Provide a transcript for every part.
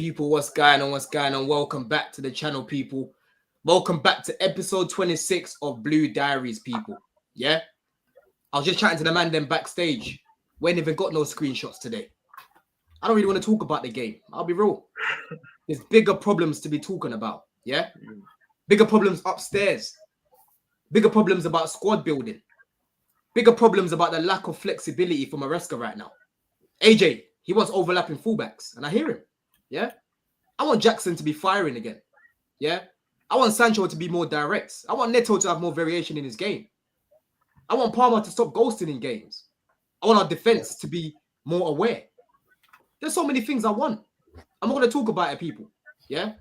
people? What's going on? What's going on? Welcome back to the channel, people. Welcome back to episode 26 of Blue Diaries, people. Yeah? I was just chatting to the man then backstage. We ain't even got no screenshots today. I don't really want to talk about the game. I'll be real. There's bigger problems to be talking about. Yeah? Bigger problems upstairs. Bigger problems about squad building. Bigger problems about the lack of flexibility for Maresca right now. AJ, he wants overlapping fullbacks, and I hear him. Yeah? I want Jackson to be firing again. Yeah? I want Sancho to be more direct. I want Neto to have more variation in his game. I want Palmer to stop ghosting in games. I want our defense to be more aware. There's so many things I want. I'm not going to talk about it, people. Yeah?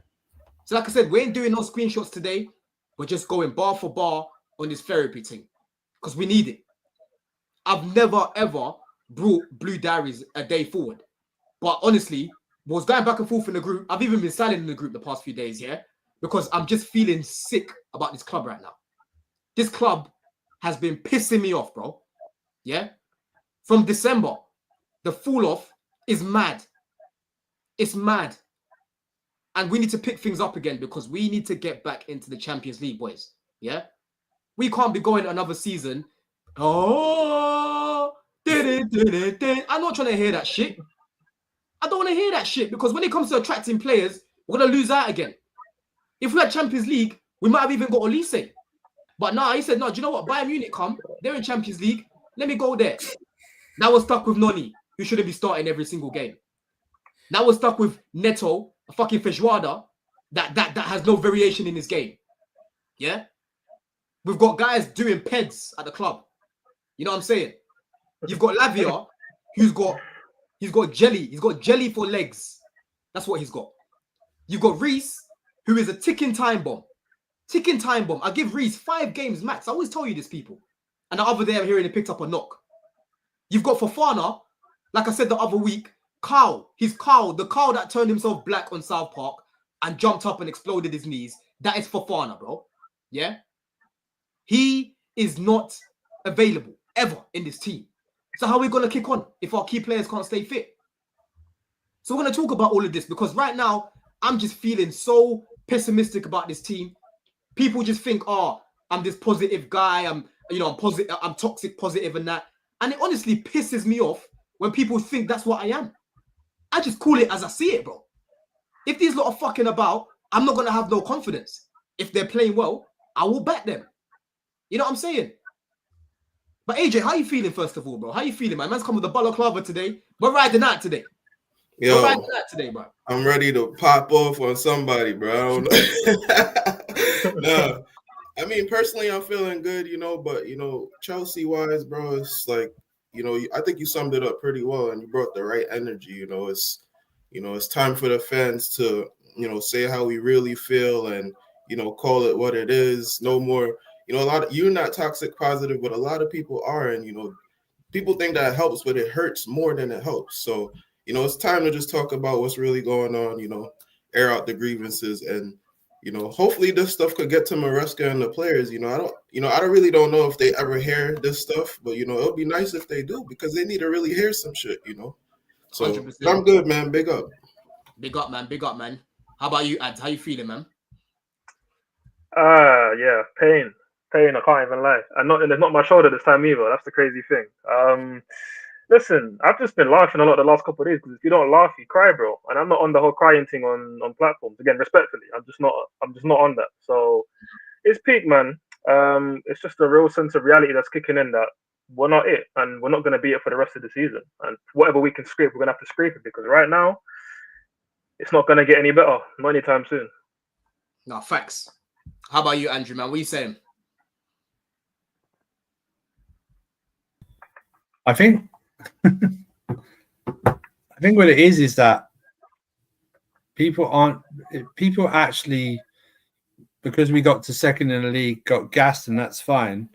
So like I said, we ain't doing no screenshots today. We're just going bar for bar on this therapy thing because we need it. I've never, ever brought Blue Diaries a day forward. But honestly, was going back and forth in the group. I've even been silent in the group the past few days, yeah? Because I'm just feeling sick about this club right now. This club has been pissing me off, bro. Yeah? From December, the fall off is mad. It's mad. And we need to pick things up again because we need to get back into the Champions League, boys. Yeah? We can't be going another season. Oh, I'm not trying to hear that shit. I don't want to hear that shit because when it comes to attracting players, we're going to lose out again. If we had Champions League, we might have even got Olise. But nah, he said, no, do you know what? Bayern Munich come. They're in Champions League. Let me go there. Now we're stuck with Noni, who shouldn't be starting every single game. Now we're stuck with Neto, a fucking Feijoada, that has no variation in his game. Yeah? We've got guys doing peds at the club. You know what I'm saying? You've got Lavia, he's got jelly. He's got jelly for legs. That's what he's got. You've got Reese, who is a ticking time bomb. Ticking time bomb. I give Reese 5 games max. I always tell you this, people. And the other day I'm hearing he picked up a knock. You've got Fofana, like I said the other week, Carl. He's Carl, the Carl that turned himself black on South Park and jumped up and exploded his knees. That is Fofana, bro. Yeah? He is not available ever in this team. So how are we going to kick on if our key players can't stay fit? So we're going to talk about all of this because right now, I'm just feeling so pessimistic about this team. People just think, oh, I'm this positive guy. I'm positive. I'm toxic, positive and that. And it honestly pisses me off when people think that's what I am. I just call it as I see it, bro. If these lot are fucking about, I'm not going to have no confidence. If they're playing well, I will back them. You know what I'm saying? But AJ, how you feeling first of all, bro? How you feeling, man? Man's come with a balaclava today. We're riding out today. Yo, we're riding out today, bro. I'm ready to pop off on somebody, bro. No, I mean, personally, I'm feeling good, but, Chelsea-wise, bro, it's like, I think you summed it up pretty well and you brought the right energy, it's time for the fans to, say how we really feel and, call it what it is. No more, you're not toxic positive, but a lot of people are. And, people think that helps, but it hurts more than it helps. So, it's time to just talk about what's really going on, air out the grievances and, hopefully this stuff could get to Maresca and the players. I don't know if they ever hear this stuff, but, it'll be nice if they do because they need to really hear some shit, So 100%. I'm good, man. Big up. Big up, man. Big up, man. How about you, Ads? How you feeling, man? Yeah, pain. I can't even lie. And it's not my shoulder this time either. That's the crazy thing. Listen, I've just been laughing a lot the last couple of days because if you don't laugh, you cry, bro. And I'm not on the whole crying thing on platforms. Again, respectfully, I'm just not on that. So it's peak, man. It's just a real sense of reality that's kicking in that we're not it, and we're not going to be it for the rest of the season. And whatever we can scrape, we're going to have to scrape it because right now, it's not going to get any better, not anytime soon. No, facts. How about you, Andrew, man? What are you saying? I think what it is that people actually, because we got to second in the league, got gassed, and that's fine.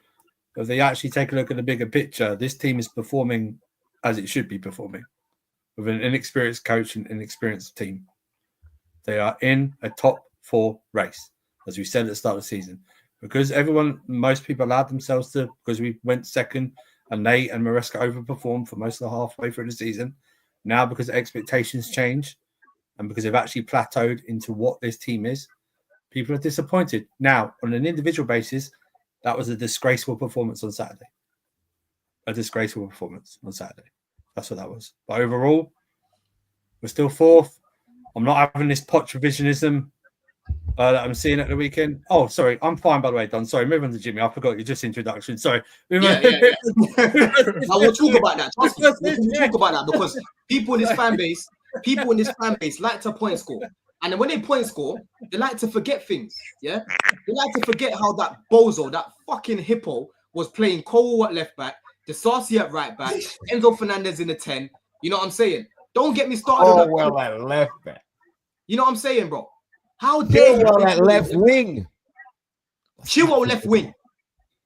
But if they actually take a look at the bigger picture, this team is performing as it should be performing with an inexperienced coach and an inexperienced team. They are in a top 4 race, as we said at the start of the season, because most people allowed themselves to, because we went second and they and Maresca overperformed for most of the halfway through the season. Now, because expectations change, and because they've actually plateaued into what this team is, people are disappointed. Now, on an individual basis, that was a disgraceful performance on Saturday. A disgraceful performance on Saturday. That's what that was. But overall, we're still fourth. I'm not having this Poch revisionism that I'm seeing at the weekend. Oh, sorry. I'm fine, by the way, Don. Sorry, move on to Jimmy. I forgot your just introduction. Sorry. Yeah. Now we'll talk about that. Trust me. We'll talk about that because people in this fan base like to point score. And then when they point score, they like to forget things. Yeah. They like to forget how that bozo, that fucking hippo, was playing Cole at left back, Desarcy at right back, Enzo Fernandez in the 10. You know what I'm saying? Don't get me started on that. Well at left back. You know what I'm saying, bro? How dare you? Chilwell at left wing. Chilwell left wing.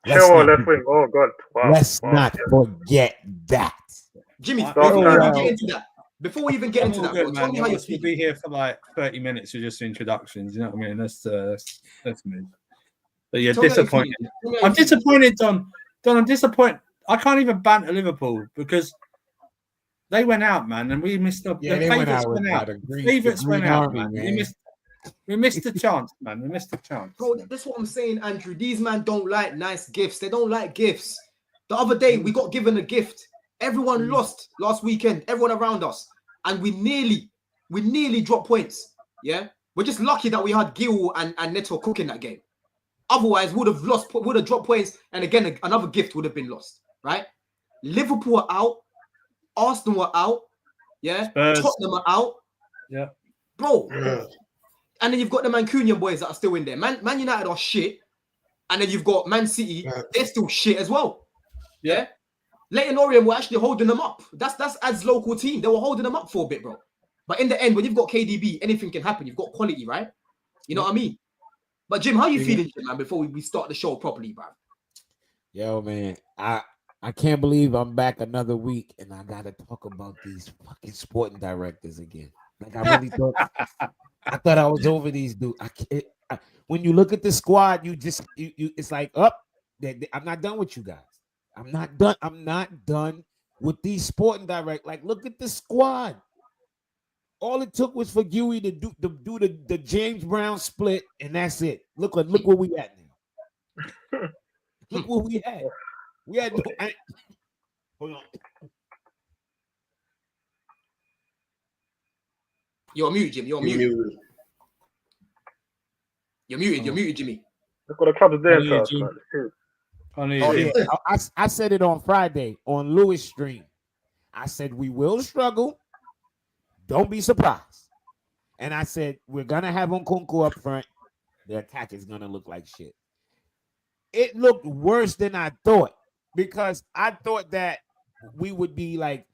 Chilwell left wing. Oh God! Wow. Let's not forget that. Jimmy, before we even get into that, good, tell me how you We'll be here for like 30 minutes with just introductions. You know what I mean? Let's move. But you're disappointed. I'm disappointed, Don. I'm disappointed. I can't even banter Liverpool because they went out, man, and we missed up. Yeah, the favourites went out. Favourites went out, man. We missed the chance, man. We missed the chance. Bro, that's what I'm saying, Andrew. These men don't like nice gifts. They don't like gifts. The other day, we got given a gift. Everyone lost last weekend. Everyone around us. And we nearly dropped points. Yeah? We're just lucky that we had Gil and Neto cooking that game. Otherwise, would have dropped points. And again, another gift would have been lost. Right? Liverpool are out. Arsenal are out. Yeah? Spurs. Tottenham are out. Yeah. Bro. Yeah. And then you've got the Mancunian boys that are still in there. Man United are shit. And then you've got Man City. They're still shit as well. Yeah? Leighton Orient were actually holding them up. That's as local team. They were holding them up for a bit, bro. But in the end, when you've got KDB, anything can happen. You've got quality, right? You know what I mean? But Jim, how you feeling, Jim, man, before we start the show properly, bro? Yo, man, I can't believe I'm back another week and I gotta talk about these fucking sporting directors again. Like I really thought I thought I was over these dudes. When you look at the squad, you it's like I'm not done with you guys. I'm not done with these sporting direct. Like, look at the squad. All it took was for Huey to do the James Brown split, and that's it. Look where we at now. Look what we had. We had hold on. You're muted, Jim. You're muted. You're muted, Jimmy. Look what the club is doing to us. I said it on Friday on Lewis stream. I said we will struggle. Don't be surprised. And I said we're gonna have Nkunku up front. The attack is gonna look like shit. It looked worse than I thought because I thought that we would be like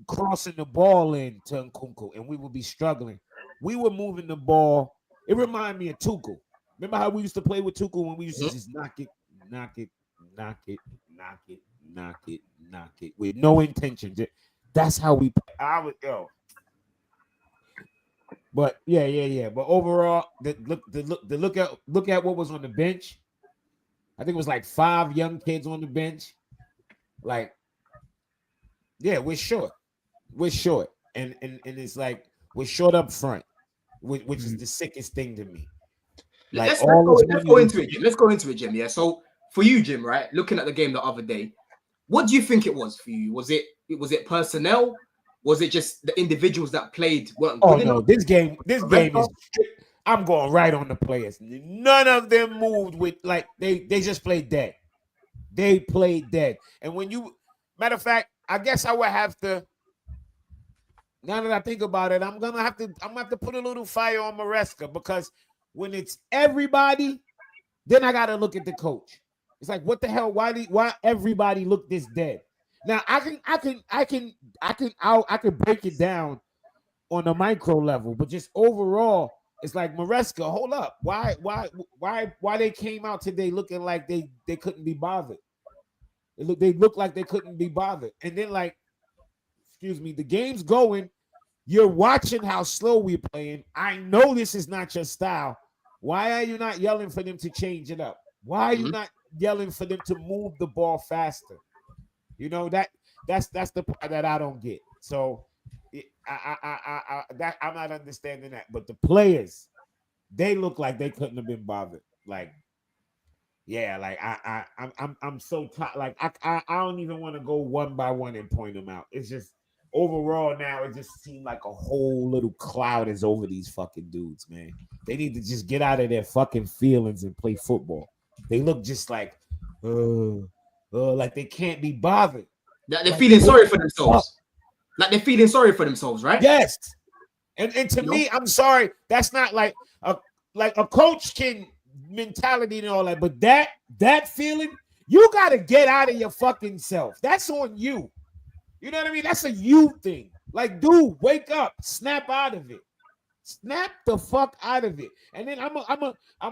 crossing the ball into Nkunku and we would be struggling. We were moving the ball. It reminded me of Tuchel. Remember how we used to play with Tuchel when we used to just knock it with no intention. That's how we. But yeah. But overall, look at what was on the bench. I think it was like 5 young kids on the bench. Like, yeah, we're short. And it's like we're short up front, which is the sickest thing to me. Like, let's go into it, Jim. Yeah. So for you, Jim, right? Looking at the game the other day, what do you think it was for you? Was it personnel? Was it just the individuals that played weren't good enough? This game is. I'm going right on the players. None of them moved with like they just played dead. They played dead. And when you, matter of fact, I guess I would have to. Now that I think about it, I'm gonna have to put a little fire on Maresca because when it's everybody, then I gotta look at the coach. It's like, what the hell? Why everybody look this dead? Now I can break it down on a micro level, but just overall, it's like Maresca. Hold up, why they came out today looking like they couldn't be bothered? They look like they couldn't be bothered, and then like, excuse me, the game's going. You're watching how slow we're playing. I know this is not your style. Why are you not yelling for them to change it up? Why are you not yelling for them to move the ball faster? You know, that's the part that I don't get. So that I'm not understanding that. But the players, they look like they couldn't have been bothered. Like, yeah, like I'm so tired. Like I don't even want to go one by one and point them out. It's just overall now it just seemed like a whole little cloud is over these fucking dudes, man. They need to just get out of their fucking feelings and play football. They look just like they can't be bothered. They're Like, feeling sorry for themselves. Like they're feeling sorry for themselves, right? Yes. And to me, I'm sorry, that's not like a coach can mentality and all that, but that feeling, you gotta get out of your fucking self. That's on you. You know what I mean? That's a you thing. Like, dude, wake up, snap out of it. Snap the fuck out of it. And then I'm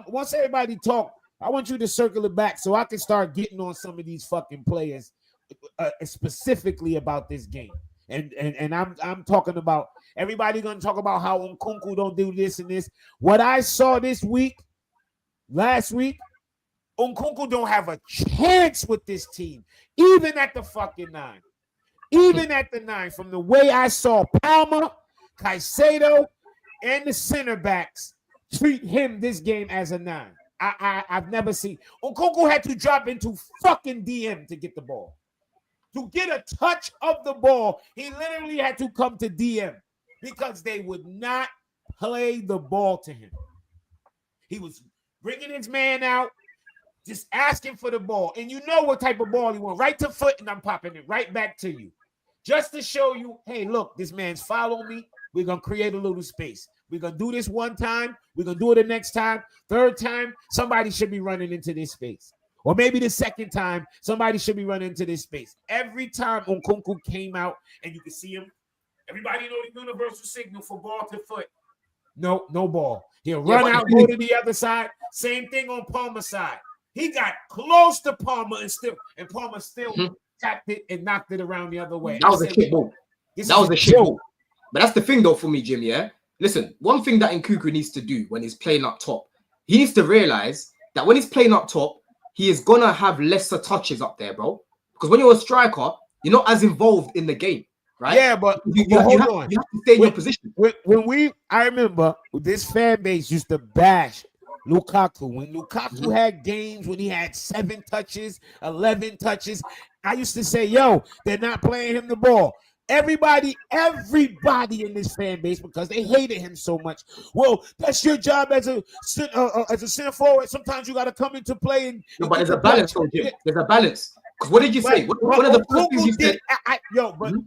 once everybody talk, I want you to circle it back so I can start getting on some of these fucking players specifically about this game. And I'm talking about everybody gonna talk about how Nkunku don't do this and this. What I saw last week, Nkunku don't have a chance with this team, even at the fucking 9. Even at the 9, from the way I saw Palmer, Caicedo, and the center backs treat him this game as a 9. I've never seen. Nkunku had to drop into fucking DM to get the ball. To get a touch of the ball, he literally had to come to DM because they would not play the ball to him. He was bringing his man out, just asking for the ball. And you know what type of ball he wants. Right to foot, and I'm popping it right back to you. Just to show you, hey, look, this man's following me. We're going to create a little space. We're going to do this one time. We're going to do it the next time. Third time, somebody should be running into this space. Or maybe the second time, somebody should be running into this space. Every time Nkunku came out and you could see him, everybody know the universal signal for ball to foot. No ball. He'll run out, go to the other side. Same thing on Palmer's side. He got close to Palmer and Palmer still tapped it and knocked it around the other way. That was a shit ball. That was a shit ball. But that's the thing though for me, Jim, yeah? Listen, one thing that Nkunku needs to do when he's playing up top, he needs to realize that when he's playing up top, he is going to have lesser touches up there, bro. Because when you're a striker, you're not as involved in the game, right? Yeah, but hold on. You have to stay in your position. I remember this fan base used to bash Lukaku. When Lukaku had games when he had 7 touches, 11 touches, I used to say, yo, they're not playing him the ball. Everybody in this fan base, because they hated him so much. Well, that's your job as a center forward. Sometimes you got to come into play. But there's a balance, though, Jim. There's a balance. Because what did you say? One of the first things you said.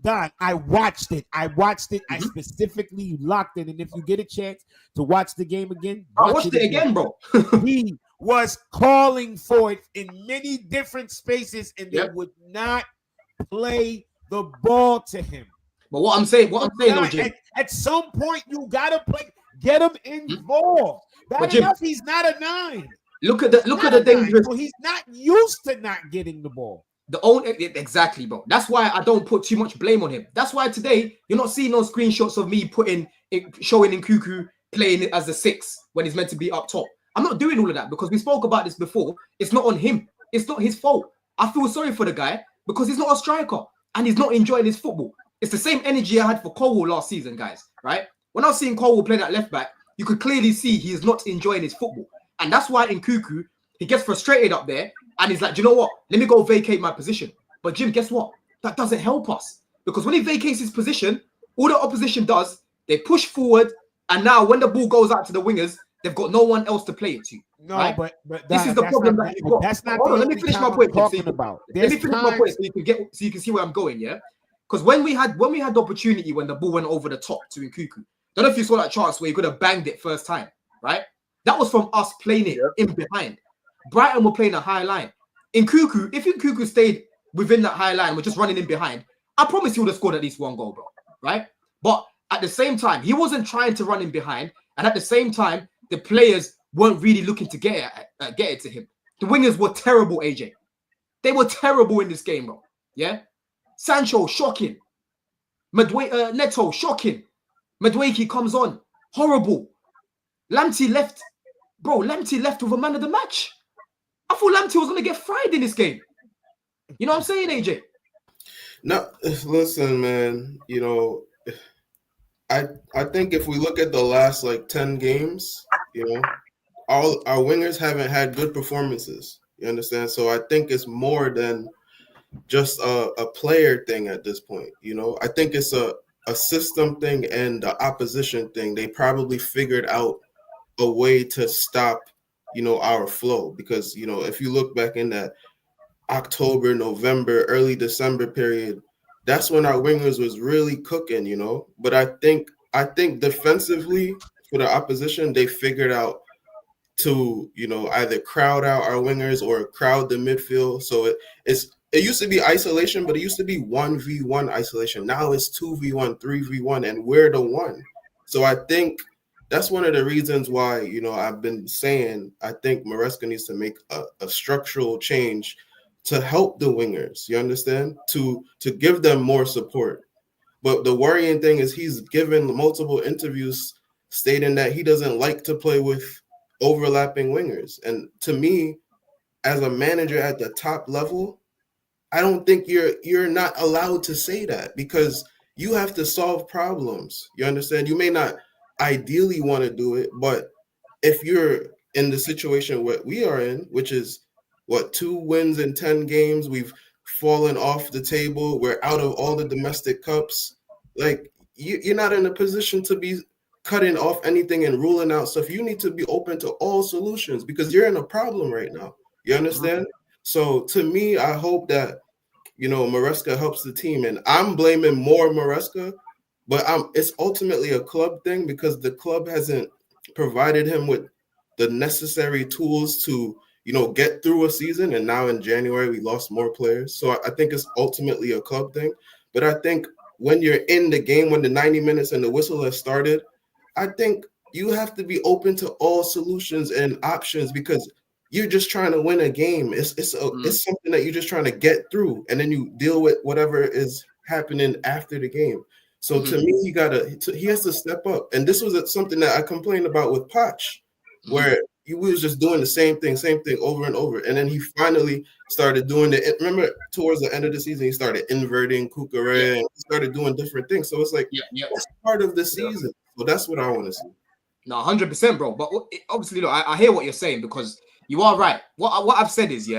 Don, I watched it. I specifically locked it. And if you get a chance to watch the game again, I watched it again, bro. He was calling for it in many different spaces, and they would not play the ball to him. But what I'm saying, though, Jim. At some point, you gotta get him involved. Bad enough, he's not a 9. Look at the dangerous. So he's not used to not getting the ball. Exactly, bro. That's why I don't put too much blame on him. That's why today you're not seeing no screenshots of me showing Nkunku playing it as a 6 when he's meant to be up top. I'm not doing all of that because we spoke about this before. It's not on him. It's not his fault. I feel sorry for the guy because he's not a striker and he's not enjoying his football. It's the same energy I had for Colwell last season, guys, right? When I was seeing Colwell play that left back, you could clearly see he is not enjoying his football. And that's why Nkunku, he gets frustrated up there and he's like, do you know what? Let me go vacate my position. But Jim, guess what? That doesn't help us. Because when he vacates his position, all the opposition does, they push forward. And now when the ball goes out to the wingers, they've got no one else to play it to. No, right? but this is the problem that you've got. That's not let me finish my point. Let me finish my point so you can see where I'm going, yeah? Because when we had the opportunity when the ball went over the top to Nkunku, don't know if you saw that chance where he could have banged it first time, right? That was from us playing it in behind. Brighton were playing a high line. If Nkunku stayed within that high line, we're just running in behind, I promise he would have scored at least 1 goal, bro, right? But at the same time, he wasn't trying to run in behind. And at the same time, the players weren't really looking to get it to him. The wingers were terrible, AJ. They were terrible in this game, bro. Yeah? Sancho, shocking. Neto, shocking. Madueke comes on. Horrible. Lamptey left. Bro, Lamptey left with a man of the match. I thought Lamptey was going to get fried in this game. You know what I'm saying, AJ? No, listen, man. You know, I think if we look at the last like 10 games, you know, all our wingers haven't had good performances. You understand? So I think it's more than just a player thing at this point. You know, I think it's a system thing and the opposition thing. They probably figured out a way to stop, you know, our flow, because, you know, if you look back in that October, November, early December period, that's when our wingers was really cooking, you know. But I think defensively for the opposition, they figured out to, you know, either crowd out our wingers or crowd the midfield. So it used to be isolation, but it used to be 1v1 isolation. Now it's 2v1, 3v1, and we're the one. So I think that's one of the reasons why, you know, I've been saying I think Maresca needs to make a structural change to help the wingers, you understand? To give them more support. But the worrying thing is he's given multiple interviews stating that he doesn't like to play with overlapping wingers. And to me, as a manager at the top level, I don't think you're not allowed to say that, because you have to solve problems. You understand? You may not ideally want to do it, but if you're in the situation what we are in, which is what, 2 wins in 10 games, we've fallen off the table, we're out of all the domestic cups. Like you're not in a position to be cutting off anything and ruling out stuff. You need to be open to all solutions because you're in a problem right now. You understand? So to me, I hope that, you know, Maresca helps the team, and I'm blaming more Maresca, but it's ultimately a club thing because the club hasn't provided him with the necessary tools to, you know, get through a season. And now in January we lost more players, so I think it's ultimately a club thing. But I think when you're in the game, when the 90 minutes and the whistle has started, I think you have to be open to all solutions and options, because you're just trying to win a game. It's something that you're just trying to get through, and then you deal with whatever is happening after the game. So to me, he has to step up. And this was something that I complained about with Poch, where he was just doing the same thing over and over. And then he finally started doing it. Remember, towards the end of the season, he started inverting Kukure and started doing different things. So it's like that's part of the season. So that's what I want to see. No, 100%, bro. But obviously, look, I hear what you're saying, because you are right. What I've said is,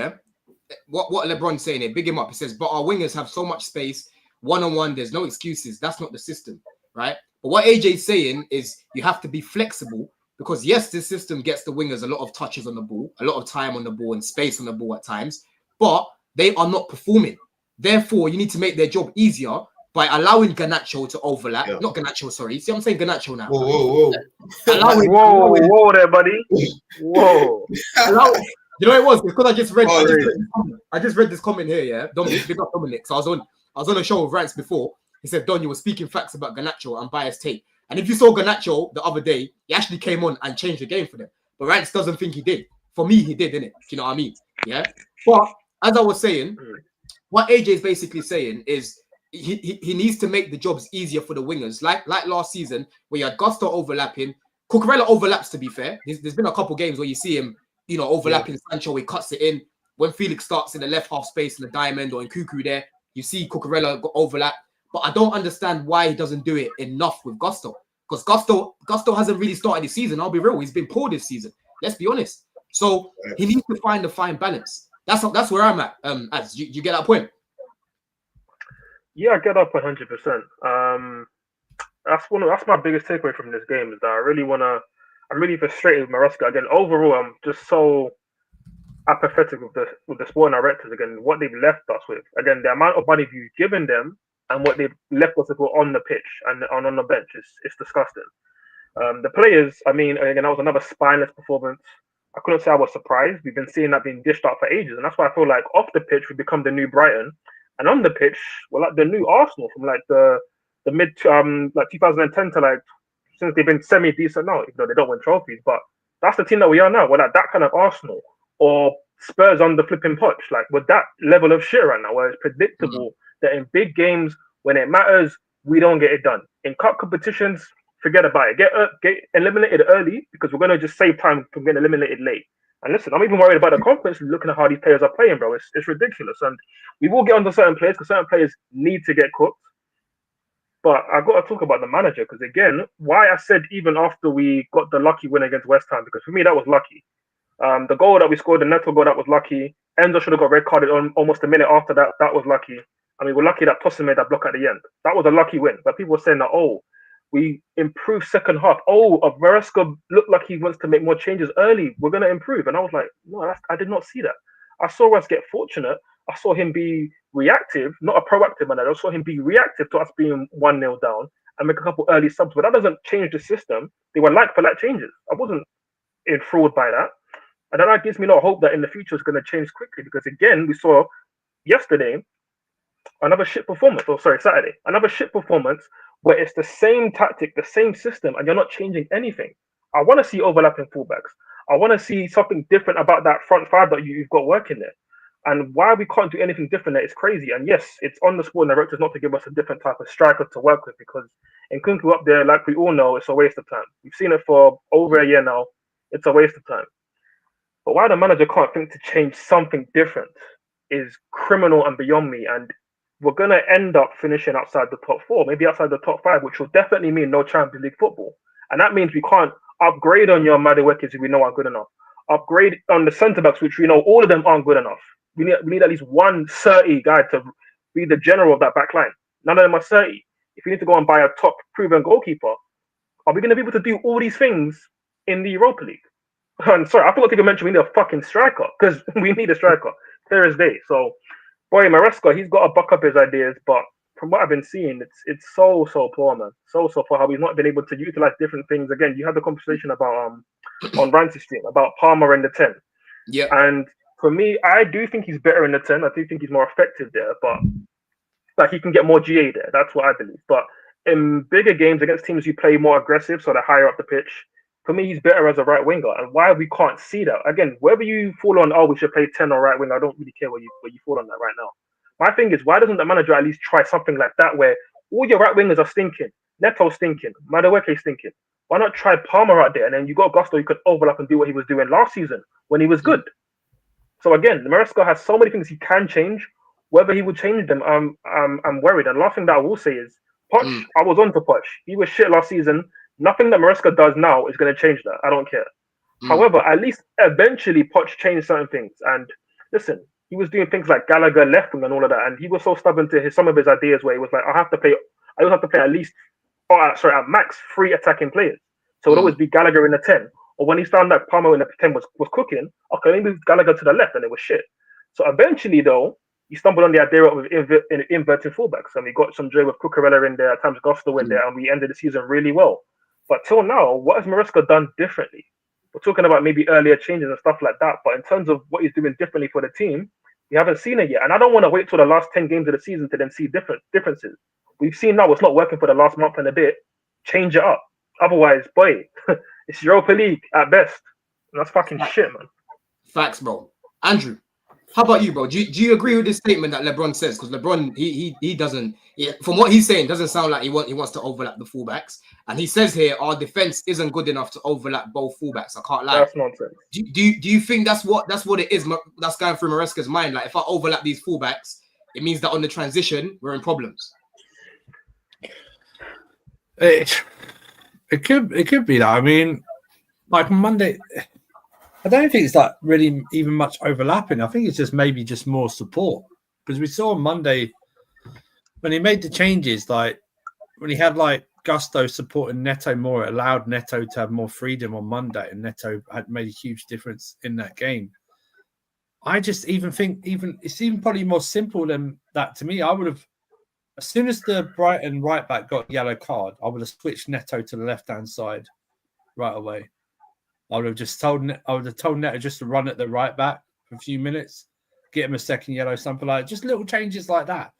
what LeBron's saying here, big him up. He says, but our wingers have so much space, one-on-one, there's no excuses. That's not the system, right? But what AJ's saying is you have to be flexible, because yes, this system gets the wingers a lot of touches on the ball, a lot of time on the ball and space on the ball at times, but they are not performing. Therefore, you need to make their job easier by allowing Garnacho to overlap. Yeah. Not Garnacho, sorry. See, I'm saying Garnacho now. Whoa. Whoa there, buddy. Whoa. You know what it was? Because I just read this comment here, yeah. Dominic, big up Dominic. So I was on a show with Rance before. He said, Don, you were speaking facts about Garnacho and biased take. And if you saw Garnacho the other day, he actually came on and changed the game for them. But Rance doesn't think he did. For me, he did, didn't it? Do you know what I mean? Yeah. But as I was saying, what AJ is basically saying is he needs to make the jobs easier for the wingers. Like last season, where you had Gusto overlapping. Cucurella overlaps, to be fair. There's been a couple games where you see him, you know, overlapping Sancho, he cuts it in. When Felix starts in the left half space in the diamond or in Cuckoo there, you see Cucurella overlap. But I don't understand why he doesn't do it enough with Gusto. Because Gusto hasn't really started this season. I'll be real. He's been poor this season. Let's be honest. So he needs to find a fine balance. That's where I'm at. As you get that point? Yeah, I get up 100%. That's my biggest takeaway from this game, is that I'm really frustrated with Maresca again. Overall, I'm just so apathetic with the sporting directors again. What they've left us with again, the amount of money you've given them and what they've left us with on the pitch and on the bench is disgusting. The players, I mean, again, that was another spineless performance. I couldn't say I was surprised. We've been seeing that being dished out for ages, and that's why I feel like off the pitch we become the new Brighton, and on the pitch we're like the new Arsenal from like the mid like 2010 to like since they've been semi decent now, even though they don't win trophies. But that's the team that we are now. We're like that kind of Arsenal, or Spurs on the flipping potch. Like with that level of shit right now, where it's predictable that in big games when it matters we don't get it done. In cup competitions, forget about it. Get eliminated early, because we're gonna just save time from getting eliminated late. And listen, I'm even worried about the conference, looking at how these players are playing, bro. It's ridiculous. And we will get onto certain players, because certain players need to get cooked. But I got to talk about the manager because, again, why I said even after we got the lucky win against West Ham, because for me that was lucky. The goal that we scored, the Neto goal, that was lucky. Enzo should have got red carded on almost a minute after that. That was lucky. I mean, we're lucky that Tosin made that block at the end. That was a lucky win. But people were saying that, oh, we improved second half. Oh, Maresca looked like he wants to make more changes early. We're going to improve. And I was like, no, I did not see that. I saw us get fortunate. I saw him be reactive, not a proactive man. I saw him be reactive to us being 1-0 down and make a couple early subs. But that doesn't change the system. They were like for like changes. I wasn't enthralled by that. And that gives me no hope that in the future it's going to change quickly because, again, we saw yesterday another shit performance. Oh, sorry, Saturday. Another shit performance where it's the same tactic, the same system, and you're not changing anything. I want to see overlapping fullbacks. I want to see something different about that front five that you've got working there. And why we can't do anything different there is crazy. And yes, it's on the sporting directors not to give us a different type of striker to work with because in Kunku up there, like we all know, it's a waste of time. We've seen it for over a year now. It's a waste of time. But why the manager can't think to change something different is criminal and beyond me. And we're going to end up finishing outside the top 4, maybe outside the top 5, which will definitely mean no Champions League football. And that means we can't upgrade on your Maduekis who we know aren't good enough. Upgrade on the centre-backs, which we know all of them aren't good enough. We need at least one 30 guy to be the general of that back line. None of them are 30. If you need to go and buy a top proven goalkeeper, are we going to be able to do all these things in the Europa League? I'm sorry, I forgot to even mention we need a fucking striker because we need a striker. Clear as day. So, boy, Maresca, he's got to buck up his ideas, but from what I've been seeing, it's so poor, man. So poor how he's not been able to utilize different things. Again, you had the conversation about on Rancy's stream about Palmer in the 10. Yeah. And for me, I do think he's better in the 10. I do think he's more effective there, but like he can get more GA there. That's what I believe. But in bigger games against teams who play more aggressive, so they're higher up the pitch, for me, he's better as a right winger. And why we can't see that? Again, whether you fall on, oh, we should play 10 or right wing, I don't really care where you fall on that right now. My thing is, why doesn't the manager at least try something like that where all your right wingers are stinking, Neto's stinking, Madueke stinking? Why not try Palmer out there? And then you got Gusto, you could overlap and do what he was doing last season when he was good. So again, Maresca has so many things he can change. Whether he would change them, I'm worried. And last thing that I will say is, Poch, I was on to Poch. He was shit last season. Nothing that Maresca does now is going to change that. I don't care. However, at least eventually Poch changed certain things. And listen, he was doing things like Gallagher left wing and all of that. And he was so stubborn to some of his ideas where he was like, I always have to play at least, at max 3 attacking players. So it would always be Gallagher in the 10. Or when he found that Palmer in the 10 was cooking, okay, let me move Gallagher to the left and it was shit. So eventually, though, he stumbled on the idea of inverting fullbacks. And we got some joy with Cucurella in there, at times Gusto in there, and we ended the season really well. But till now, what has Maresca done differently? We're talking about maybe earlier changes and stuff like that. But in terms of what he's doing differently for the team, we haven't seen it yet. And I don't want to wait till the last 10 games of the season to then see differences. We've seen now it's not working for the last month and a bit. Change it up. Otherwise, boy, it's Europa League at best. And that's fucking shit, man. Facts, bro. Andrew, how about you, bro? Do you agree with this statement that LeBron says? Because LeBron, he doesn't, from what he's saying, doesn't sound like he wants to overlap the fullbacks. And he says here, our defense isn't good enough to overlap both fullbacks. I can't lie. That's nonsense. Do you think that's what it is? That's going through Maresca's mind. Like, if I overlap these fullbacks, it means that on the transition we're in problems. It could be that. I mean, like Monday, I don't think it's like really even much overlapping. I think it's just maybe just more support because we saw on Monday when he made the changes, like when he had like Gusto supporting Neto more, it allowed Neto to have more freedom on Monday, and Neto had made a huge difference in that game. I just even think it's even probably more simple than that to me. I would have, as soon as the Brighton right back got a yellow card, I would have switched Neto to the left hand side right away. I would have told Neto just to run at the right back for a few minutes, get him a second yellow, something like that. Just little changes like that.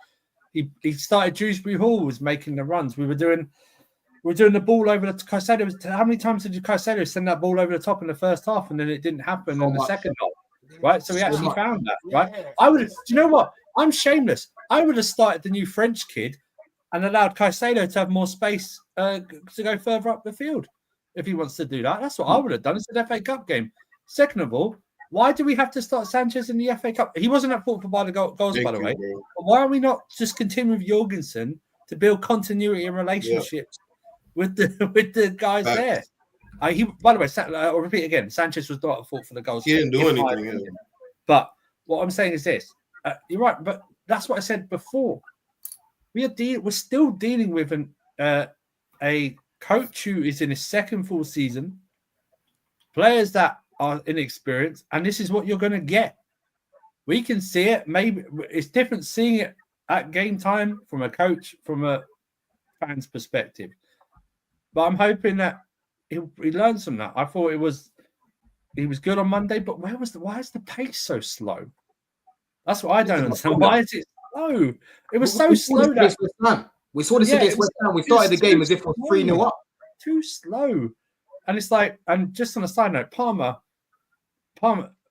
He started Dewsbury Hall was making the runs. We were doing the ball over the Caicedo. How many times did Caicedo send that ball over the top in the first half and then it didn't happen in the second half? Right? So we actually found that, right? I would have, do you know what? I'm shameless. I would have started the new French kid and allowed Caicedo to have more space to go further up the field if he wants to do that. That's what I would have done. It's an FA Cup game. Second of all, why do we have to start Sanchez in the FA Cup? He wasn't at fault for the goals, by the way. But why are we not just continuing with Jorgensen to build continuity and relationships with the guys there. By the way, I'll repeat again. Sanchez was not at fault for the goals. He didn't do anything. But what I'm saying is this: you're right, but that's what I said before. We're still dealing with a coach who is in his second full season, players that are inexperienced, and this is what you're going to get. We can see it. Maybe it's different seeing it at game time from a coach, from a fan's perspective. But I'm hoping that he learns from that. I thought he was good on Monday, but why is the pace so slow? That's what I don't understand. Why is it slow? It was so slow that we saw this against West Ham. We started the game as if it was 3-0 up. Too slow. And it's like, and just on a side note, Palmer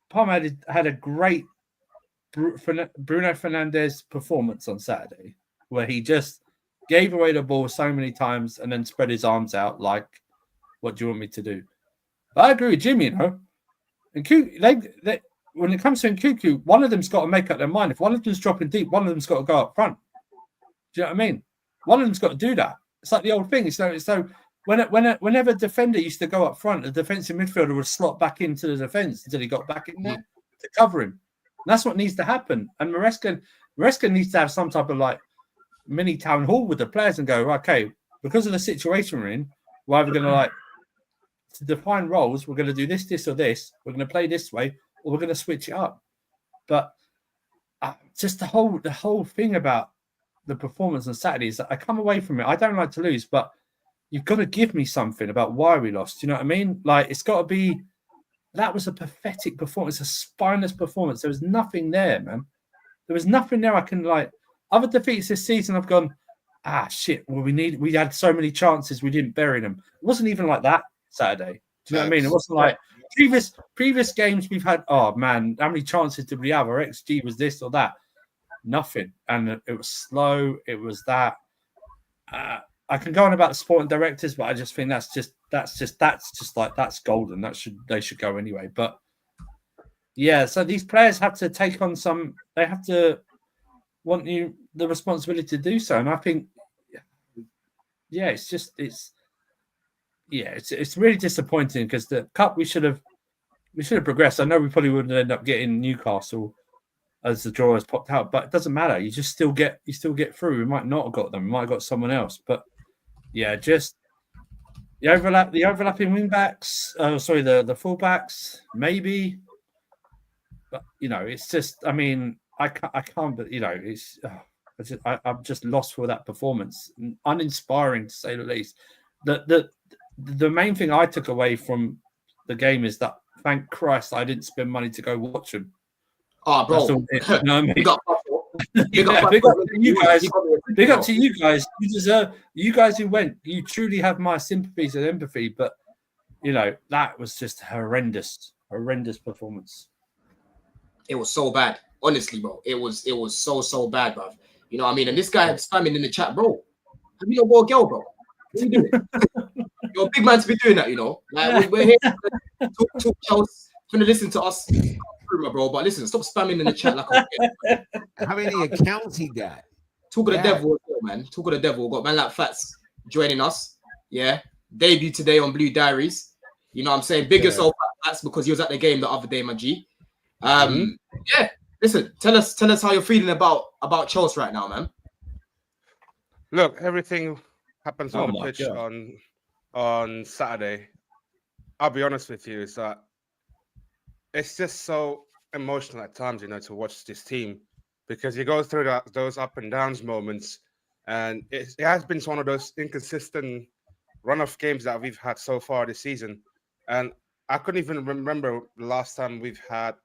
had a great Bruno Fernandes performance on Saturday, where he just gave away the ball so many times and then spread his arms out like, what do you want me to do? But I agree with Jimmy, And when it comes to Nkunku, one of them's got to make up their mind. If one of them's dropping deep, one of them's got to go up front. Do you know what I mean? One of them's got to do that. It's like the old thing. So whenever a defender used to go up front, a defensive midfielder would slot back into the defense until he got back in there to cover him. And that's what needs to happen. And Maresca needs to have some type of like mini town hall with the players and go, okay, because of the situation we're in, we're either going to to define roles, we're going to do this, or this. We're going to play this way, or we're going to switch it up. But just the whole thing about the performance on Saturday is that I come away from it. I don't like to lose, but you've got to give me something about why we lost. Do you know what I mean? Like, it's got to be, that was a pathetic performance, a spineless performance. There was nothing there, man. There was nothing there I can, other defeats this season, I've gone, shit, well, we had so many chances, we didn't bury them. It wasn't even like that Saturday. Do you know what I mean? It wasn't like previous games we've had, oh man, how many chances did we have? Our XG was this or that. Nothing. And it was slow. It was that. I can go on about the sporting directors, but I just think that's golden. They should go anyway. But yeah, so these players have to take on they have to want the responsibility to do so. And I think, it's really disappointing because the cup we should have progressed. I know we probably wouldn't end up getting Newcastle as the draw has popped out, but it doesn't matter. You just still get through. We might not have got them. We might have got someone else. But yeah, just the overlapping wing backs. The full backs maybe. But it's just. I mean, I can't. But it's. I'm just lost for that performance. Uninspiring to say the least. The main thing I took away from the game is that thank Christ I didn't spend money to go watch them. Oh, bro. Big up to you guys. Big up to you guys. You deserve. You guys who went, you truly have my sympathies and empathy. But that was just horrendous performance. It was so bad, honestly, bro. It was so bad, bro. You know what I mean? And this guy had spamming in the chat, bro. Have you not got a girl, bro? What are you doing? You're a big man to be doing that, Like we're here to talk Chels, going to listen to us, bro. But listen, stop spamming in the chat like how many accounts he got? Talk of the devil, man. Talk of the devil. Got man like Fats joining us. Yeah, debut today on Blue Diaries. You know what I'm saying? Big yourself, Fats, because you was at the game the other day, my G. Yeah. Listen, tell us how you're feeling about Chels right now, man. Look, everything happens on the pitch on Saturday. I'll be honest with you, is that it's just so emotional at times, to watch this team, because you go through those up and downs moments, and it has been one of those inconsistent run of games that we've had so far this season. And I couldn't even remember the last time we've had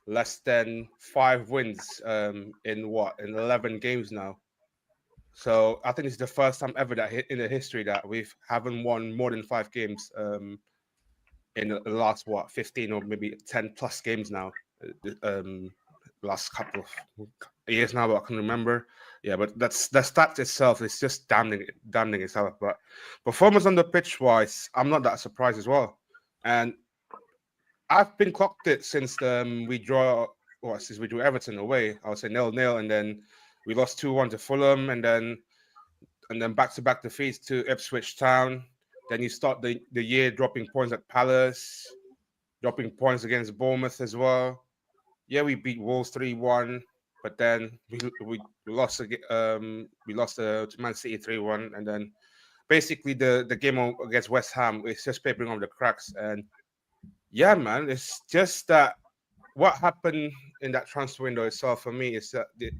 less than 5 wins in 11 games now. So I think it's the first time ever that in the history that we haven't won more than 5 games in the last 15 or maybe 10 plus games now. Last couple of years now, but I can remember. Yeah, but that stat itself is just damning itself. But performance on the pitch wise, I'm not that surprised as well. And I've been clocked it since we drew Everton away. I would say 0-0, and then we lost 2-1 to Fulham, and then and then back-to-back defeats to Ipswich Town. Then you start the year dropping points at Palace, dropping points against Bournemouth as well. Yeah, we beat Wolves 3-1, but then we lost to Man City 3-1, and then basically the game against West Ham is just papering on the cracks. And yeah, man, it's just that what happened in that transfer window itself for me is that it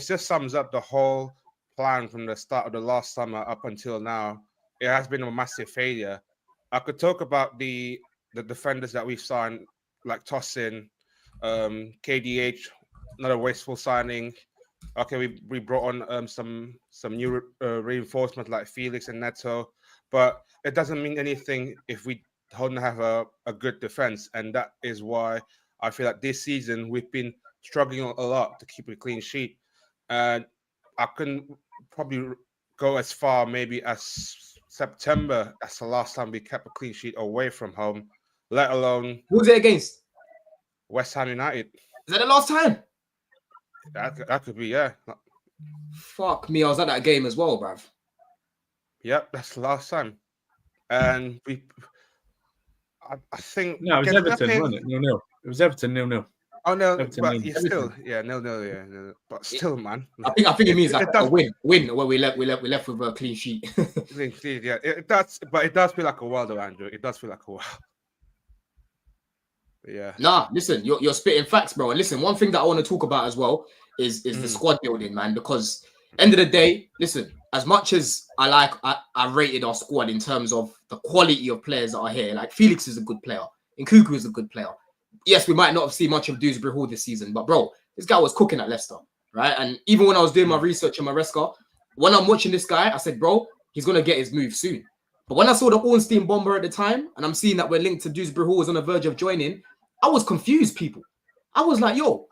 just sums up the whole plan from the start of the last summer up until now. It has been a massive failure. I could talk about the defenders that we've signed, like Tossin, KDH, another wasteful signing. Okay, we brought on some new reinforcements like Felix and Neto, but it doesn't mean anything if we don't have a good defense, and that is why I feel like this season we've been struggling a lot to keep a clean sheet. And I couldn't probably go as far maybe as September. That's the last time we kept a clean sheet away from home, let alone Who's it against? West Ham United. Is that the last time? That could be, yeah. Fuck me, I was at that game as well, bruv. Yep, that's the last time. And I think No, it was Everton, wasn't it? 0-0. It was Everton 0-0. Oh no, Everton, but nil. you still, 0-0, yeah, no, but still, man. I think it means like it does, a win where we left with a clean sheet. yeah, it does, but it does feel like a while though, Andrew. It does feel like a while. Yeah. Nah, listen, you're spitting facts, bro. And listen, one thing that I want to talk about as well is the squad building, man. Because end of the day, listen, as much as I rated our squad in terms of the quality of players that are here, like Felix is a good player, Nkuku is a good player. Yes, we might not have seen much of Dewsbury Hall this season, but bro, this guy was cooking at Leicester, right? And even when I was doing my research in Maresca, when I'm watching this guy, I said, bro, he's gonna get his move soon. But when I saw the Ornstein bomber at the time, and I'm seeing that we're linked to Dewsbury Hall, was on the verge of joining, I was confused, people. I was like, yo,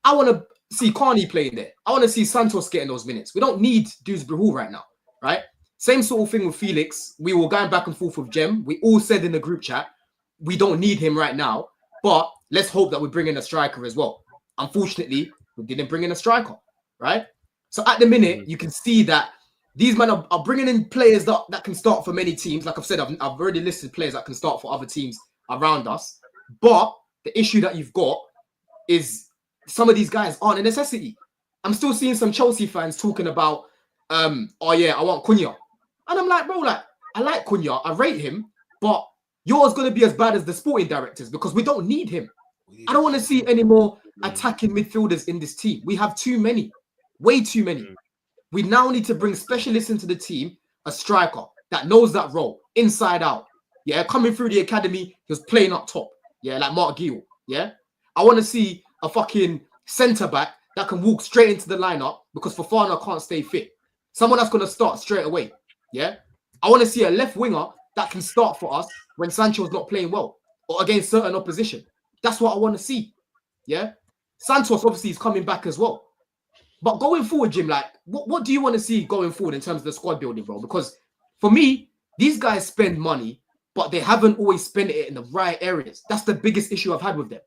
I want to see Carney playing there. I want to see Santos getting those minutes. We don't need Dewsbury Hall right now, right? Same sort of thing with Felix. We were going back and forth with Jem. We all said in the group chat, we don't need him right now, but let's hope that we bring in a striker as well. Unfortunately, we didn't bring in a striker, right? So at the minute, you can see that these men are bringing in players that can start for many teams. Like I've said, I've already listed players that can start for other teams around us. But the issue that you've got is some of these guys aren't a necessity. I'm still seeing some Chelsea fans talking about, oh yeah, I want Cunha. And I'm like, bro, like, I like Cunha, I rate him, but yours going to be as bad as the sporting directors because we don't need him. I don't want to see any more attacking midfielders in this team. We have too many, way too many. We now need to bring specialists into the team, a striker that knows that role, inside out. Yeah, coming through the academy, he was playing up top. Yeah, like Mark Gill. Yeah, I want to see a fucking centre back that can walk straight into the lineup because Fofana can't stay fit. Someone that's going to start straight away. Yeah, I want to see a left winger that can start for us when Sancho's not playing well or against certain opposition. That's what I want to see. Yeah, Santos obviously is coming back as well. But going forward, Jim, like, what do you want to see going forward in terms of the squad building, bro? Because for me, these guys spend money, but they haven't always spent it in the right areas. That's the biggest issue I've had with them.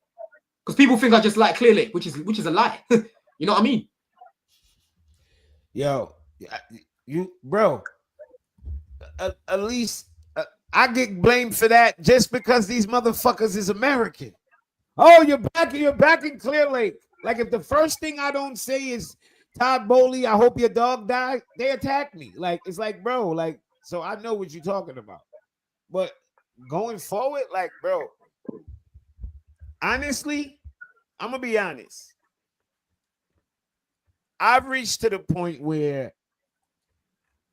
Because people think I just like Clear Lake, which is a lie. You know what I mean? Yo, you, bro, at least I get blamed for that just because these motherfuckers is American. Oh, you're back in Clear Lake. Like if the first thing I don't say is Todd Bowley, I hope your dog died, they attack me. Like it's like, bro, like, so I know what you're talking about. But going forward, like, bro, honestly, I'm gonna be honest. I've reached to the point where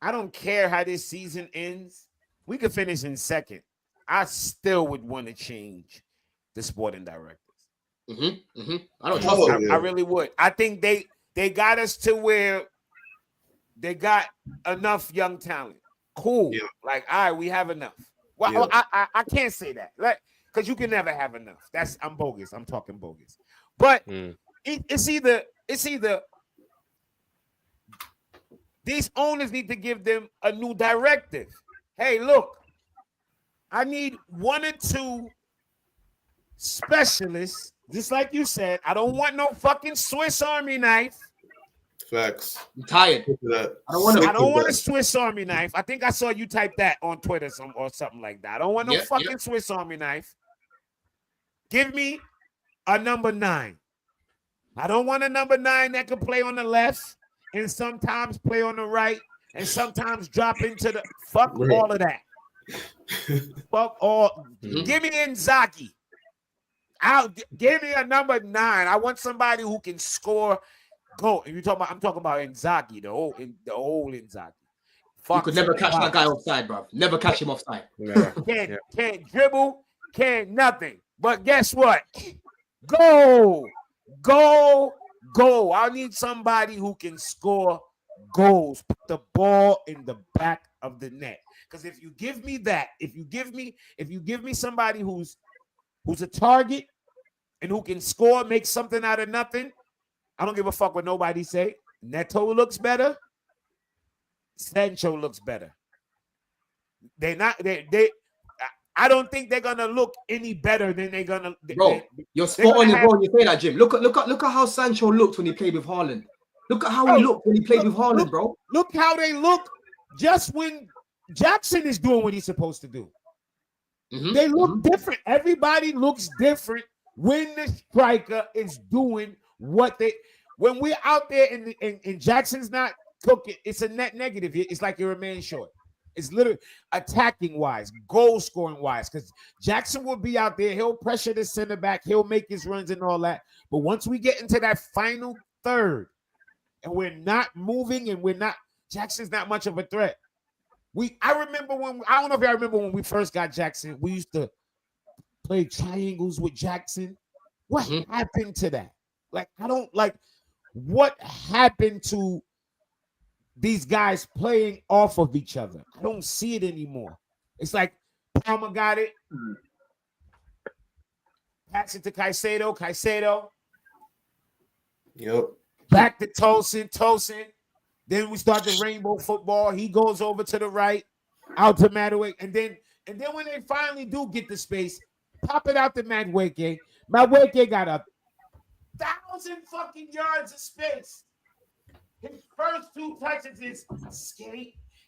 I don't care how this season ends. We could finish in second. I still would want to change the sporting directors. I don't trust them. I really would. I think they got us to where they got enough young talent. Cool. Yeah. Like, all right, we have enough. Well, yeah. I can't say that, like, because you can never have enough. I'm bogus. I'm talking bogus. But it's either these owners need to give them a new directive. Hey, look, I need 1 or 2 specialists, just like you said. I don't want no fucking Swiss Army knife. Facts. I'm tired. I don't want a Swiss Army knife. I think I saw you type that on Twitter or something like that. I don't want no fucking Swiss Army knife. Give me a number 9. I don't want a number 9 that can play on the left and sometimes play on the right and sometimes drop into the all of that. Fuck all. Give me Inzaghi. Give me a number 9. I want somebody who can score. Go. And I'm talking about Inzaghi, the old Inzaghi. You could never catch that guy offside, bro. Never catch him offside. Can't dribble, can't nothing. But guess what? Go. I need somebody who can score goals, put the ball in the back of the net. Because if you give me that, if you give me somebody who's a target and who can score, make something out of nothing, I don't give a fuck what nobody say. Neto looks better. Sancho looks better. I don't think they're gonna look any better than they're gonna. Bro, you're spot on when you say that, Jim. Look at how Sancho looked when he played with Haaland. Look at how he looked when he played with Haaland, bro. Look how they look just when Jackson is doing what he's supposed to do. They look different. Everybody looks different when the striker is doing what they. When we're out there and Jackson's not cooking, it's a net negative. It's like you're a man short. It's literally attacking wise, goal scoring wise, because Jackson will be out there. He'll pressure the center back. He'll make his runs and all that. But once we get into that final third and we're not moving and Jackson's not much of a threat. I don't know if y'all remember when we first got Jackson, we used to play triangles with Jackson. What happened to that? What happened to these guys playing off of each other? I don't see it anymore. It's like Palmer got it. Pass it to Caicedo. Yep. Back to Tosin. Then we start the rainbow football. He goes over to the right, out to Madueke. And then when they finally do get the space, pop it out to Madueke. Madueke got 1,000 fucking yards of space. His first 2 touches is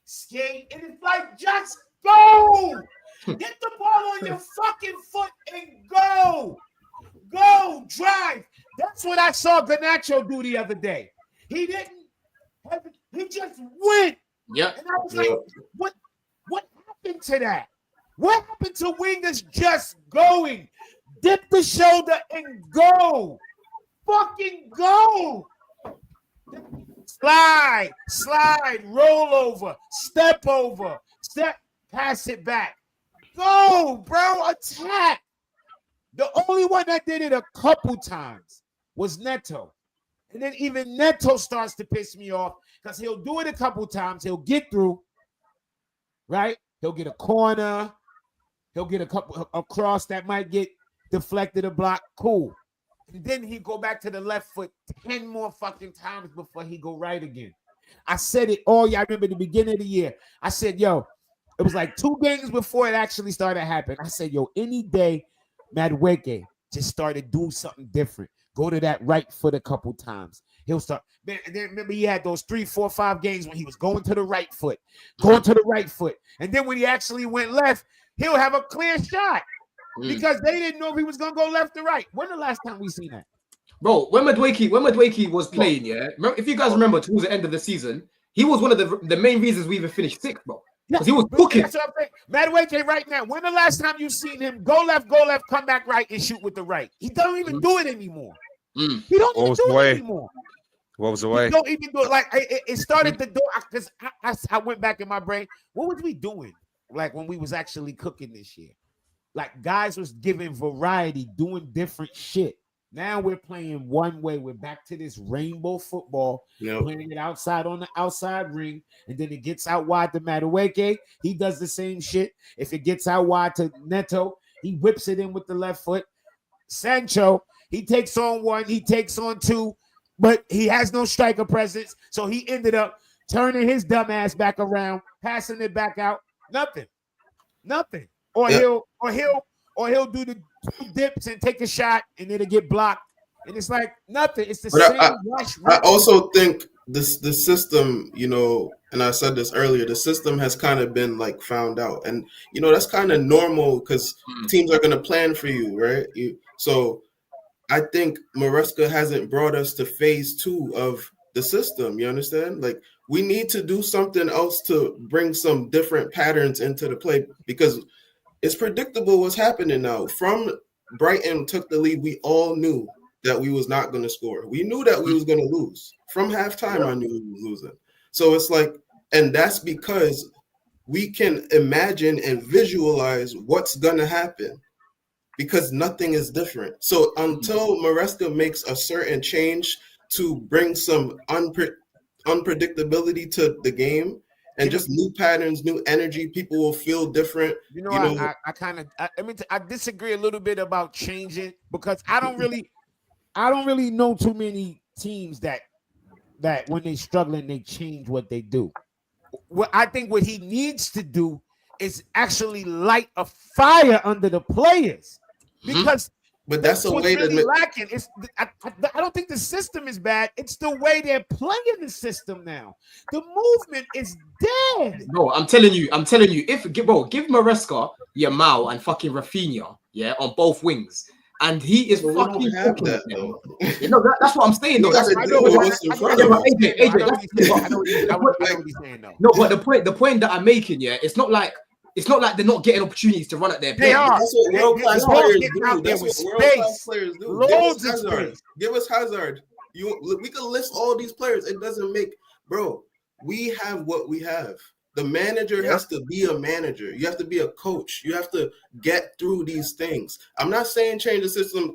skate, and it's like, just go! Get the ball on your fucking foot and go! Go, drive! That's what I saw Garnacho do the other day. He just went. Yeah. And I was like, what happened to that? What happened to wingers just going? Dip the shoulder and go! Fucking go! Slide, roll over, step, pass it back. Go, bro, attack. The only one that did it a couple times was Neto. And then even Neto starts to piss me off because he'll do it a couple times. He'll get through, right? He'll get a corner. He'll get a cross that might get deflected or blocked. Cool. And then he go back to the left foot 10 more fucking times before he go right again. I said it all. I remember the beginning of the year. I said, yo, it was like 2 games before it actually started happening. I said, yo, any day Madueke just started doing something different. Go to that right foot a couple times. He'll start. Man, and then remember he had those 3, 4, 5 games when he was going to the right foot. And then when he actually went left, he'll have a clear shot. Because they didn't know if he was gonna go left or right. When the last time we seen that? Bro, when Madueke was playing, if you guys remember towards the end of the season, he was one of the main reasons we even finished 6th, bro. Because he was cooking. That's what I'm saying. Madueke right now. When the last time you seen him go left, come back right, and shoot with the right? He don't even do it anymore. He don't even do it anymore. What was the way? He don't even do it. Like it started the door because I went back in my brain. What was we doing? Like when we was actually cooking this year? Like guys was giving variety, doing different shit. Now we're playing one way. We're back to this rainbow football, playing it outside on the outside ring, and then it gets out wide to Madueke. He does the same shit. If it gets out wide to Neto, he whips it in with the left foot. Sancho, he takes on 1, he takes on 2, but he has no striker presence. So he ended up turning his dumb ass back around, passing it back out. Nothing. Or he'll do the 2 dips and take a shot and it'll get blocked. And it's like nothing. It's the same rush. I also think the system, you know, and I said this earlier, the system has kind of been like found out, and you know that's kind of normal because teams are going to plan for you, right? So I think Maresca hasn't brought us to phase 2 of the system. You understand? Like we need to do something else to bring some different patterns into the play because it's predictable what's happening now. From Brighton took the lead, we all knew that we was not going to score. We knew that we was going to lose. From halftime, I knew we was losing. So it's like, and that's because we can imagine and visualize what's going to happen because nothing is different. So until Maresca makes a certain change to bring some unpredictability to the game, and just new patterns, new energy, people will feel different. You know, I kind of, I mean, I disagree a little bit about changing because I don't really know too many teams that when they struggling, they change what they do. What I think what he needs to do is actually light a fire under the players because. But that's a way really lacking. It's I don't think the system is bad. It's the way they're playing the system now. The movement is dead. No, I'm telling you. If give Maresca, Yamal, and fucking Rafinha, yeah, on both wings, and he is fucking have that though. You know, that's what I'm saying though. That's AJ. No, but the point that I'm making, yeah, it's not like they're not getting opportunities to run at their They are. That's what world-class players do. That's what world-class players do. Loads of space. Give us Hazard. We can list all these players. It doesn't make, bro. We have what we have. The manager has to be a manager. You have to be a coach. You have to get through these things. I'm not saying change the system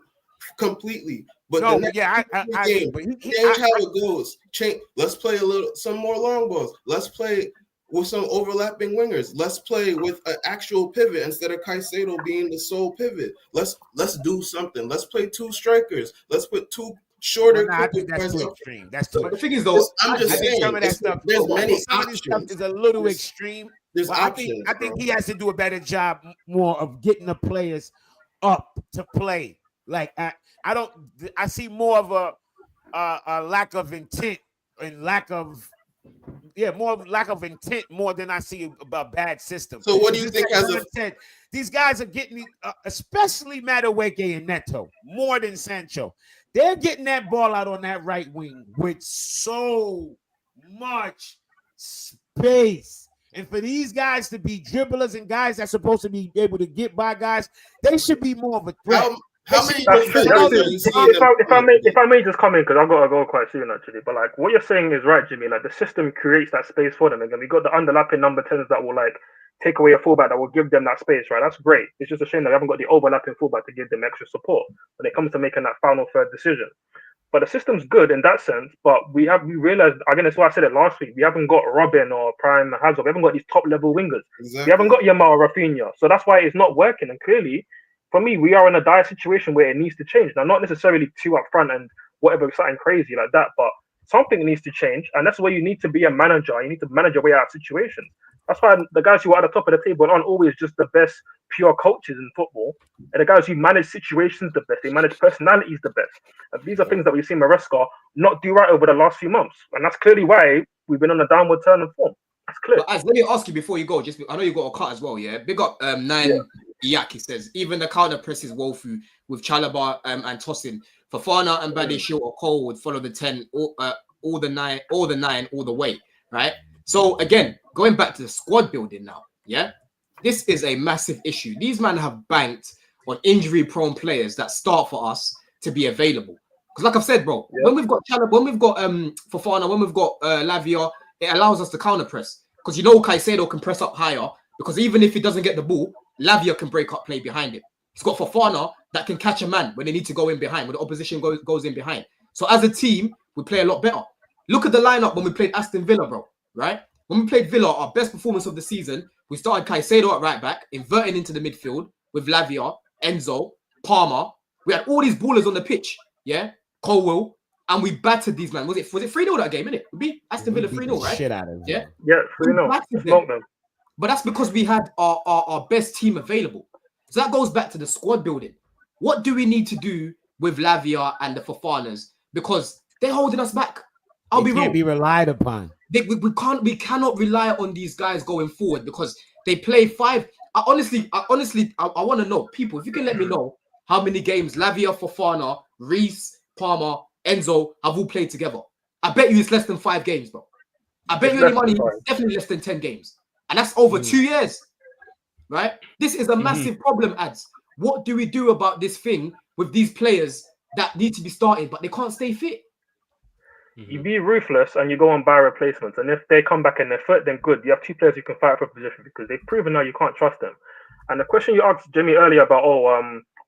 completely, but no, the next game, change how it goes. Change. Let's play some more long balls. Let's play with some overlapping wingers. Let's play with an actual pivot instead of Caicedo being the sole pivot. Let's do something. Let's play 2 strikers. Let's put 2 shorter. I think that's too extreme. That's too. The thing is, though, I'm just saying some of that stuff. There's many some of this stuff is a little extreme. There's options. I think he has to do a better job more of getting the players up to play. Like I see more of a lack of intent and lack of intent more than I see a bad system. So what do you think these guys are getting, especially Madueke and Neto, more than Sancho. They're getting that ball out on that right wing with so much space. And for these guys to be dribblers and guys that's supposed to be able to get by guys, they should be more of a threat. How many? If I may just come in because I've got to go quite soon actually. But like what you're saying is right, Jimmy. Like the system creates that space for them. Again, we got the underlapping number 10s that will like take away a fullback that will give them that space. Right, that's great. It's just a shame that we haven't got the overlapping fullback to give them extra support when it comes to making that final third decision. But the system's good in that sense. But we realized again. That's why I said it last week. We haven't got Robin or Prime Hazard. We haven't got these top level wingers. Exactly. We haven't got Yamal or Rafinha. So that's why it's not working. And clearly, for me, we are in a dire situation where it needs to change. Now, not necessarily 2 up front and whatever, something crazy like that, but something needs to change. And that's where you need to be a manager. You need to manage your way out of situations. That's why the guys who are at the top of the table aren't always just the best pure coaches in football. And the guys who manage situations the best, they manage personalities the best. And these are things that we've seen Maresca not do right over the last few months. And that's clearly why we've been on a downward turn in form. That's clear. But let me ask you before you go, I know you got a cut as well, yeah? Big up 9 Yak, he says, even the counter press is woeful with Chalobah and Tosin. Fofana and Badiashile or Cole would follow the 10, all the 9, all the way, right? So again, going back to the squad building now, yeah? This is a massive issue. These men have banked on injury-prone players that start for us to be available. Because like I've said, bro, when we've got Chalobah, when we've got Fofana, when we've got Lavia, it allows us to counter press. Because you know Caicedo can press up higher, because even if he doesn't get the ball, Lavia can break up play behind him. He's got Fofana that can catch a man when they need to go in behind, when the opposition goes in behind. So as a team, we play a lot better. Look at the lineup when we played Aston Villa, bro, right? When we played Villa, our best performance of the season, we started Caicedo at right back, inverting into the midfield with Lavia, Enzo, Palmer. We had all these ballers on the pitch, yeah? Colwell, and we battered these men. Was it 3-0 that game, innit? We beat Aston Villa 3-0, right? Shit out of them. Yeah, 3-0. But that's because we had our best team available. So that goes back to the squad building. What do we need to do with Lavia and the Fofanas? Because they're holding us back. They can't be relied upon. We cannot rely on these guys going forward because they play 5. I honestly, I want to know, people, if you can let me know how many games Lavia, Fofana, Reece, Palmer, Enzo have all played together. I bet you it's less than 5 games, bro. I bet you any money it's definitely less than 10 games. And that's over 2 years, right? This is a massive problem, ads. What do we do about this thing with these players that need to be started, but they can't stay fit? You be ruthless and you go and buy replacements. And if they come back and they're fit, then good. You have 2 players who can fight for a position because they've proven now you can't trust them. And the question you asked Jimmy earlier about,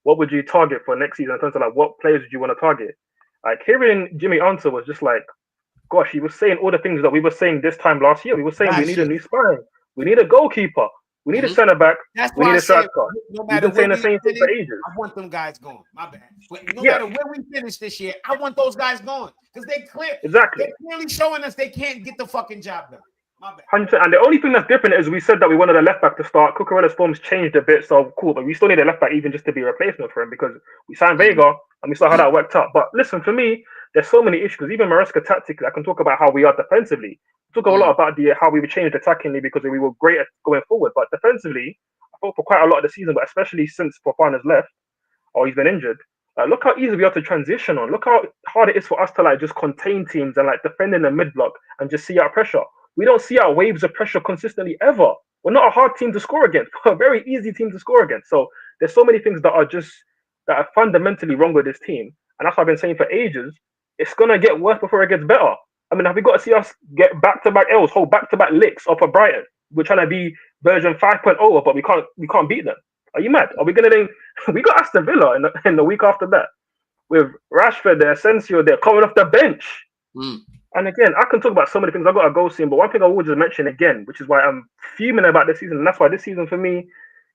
what would you target for next season in terms of like what players would you want to target? Like hearing Jimmy answer was just like, gosh, he was saying all the things that we were saying this time last year. We were saying we need a new spine, we need a goalkeeper, we need a centre back, we need a striker. No matter saying the same thing for ages. I want them guys gone. My bad. But no matter where we finish this year, I want those guys gone because they're clearly showing us they can't get the fucking job done. 100%. And the only thing that's different is we said that we wanted a left back to start. Cucurella's form's changed a bit, so cool. But we still need a left back even just to be a replacement for him because we signed Vega and we saw how that worked out. But listen, for me, there's so many issues. Even Maresca tactically, I can talk about how we are defensively. We talk a lot about how we were changed attackingly because we were great at going forward. But defensively, I thought for quite a lot of the season, but especially since Fofana's left or he's been injured, look how easy we are to transition on. Look how hard it is for us to like just contain teams and like defend in the mid block and just see out pressure. We don't see our waves of pressure consistently ever. We're not a hard team to score against. We're a very easy team to score against. So there's so many things that are fundamentally wrong with this team. And that's what I've been saying for ages. It's gonna get worse before it gets better. I mean, have we got to see us get back-to-back L's, hold back-to-back licks off of Brighton? We're trying to be version 5.0, but we can't beat them. Are you mad? Are we gonna then? We got Aston Villa in the week after that with Rashford there, Asensio there, coming off the bench. And again, I can talk about so many things. I've got a goal scene, but one thing I will just mention again, which is why I'm fuming about this season, and that's why this season for me,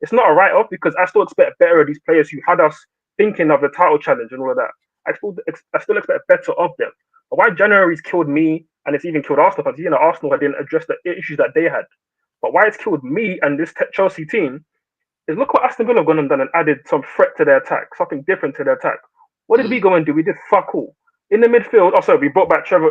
it's not a write-off because I still expect better of these players who had us thinking of the title challenge and all of that. I still expect better of them. But why January's killed me and it's even killed Arsenal fans, Arsenal didn't address the issues that they had. But why it's killed me and this Chelsea team is look what Aston Villa have gone and done and added some threat to their attack, something different to their attack. What did we go and do? We did fuck all. In the midfield, we brought back Trev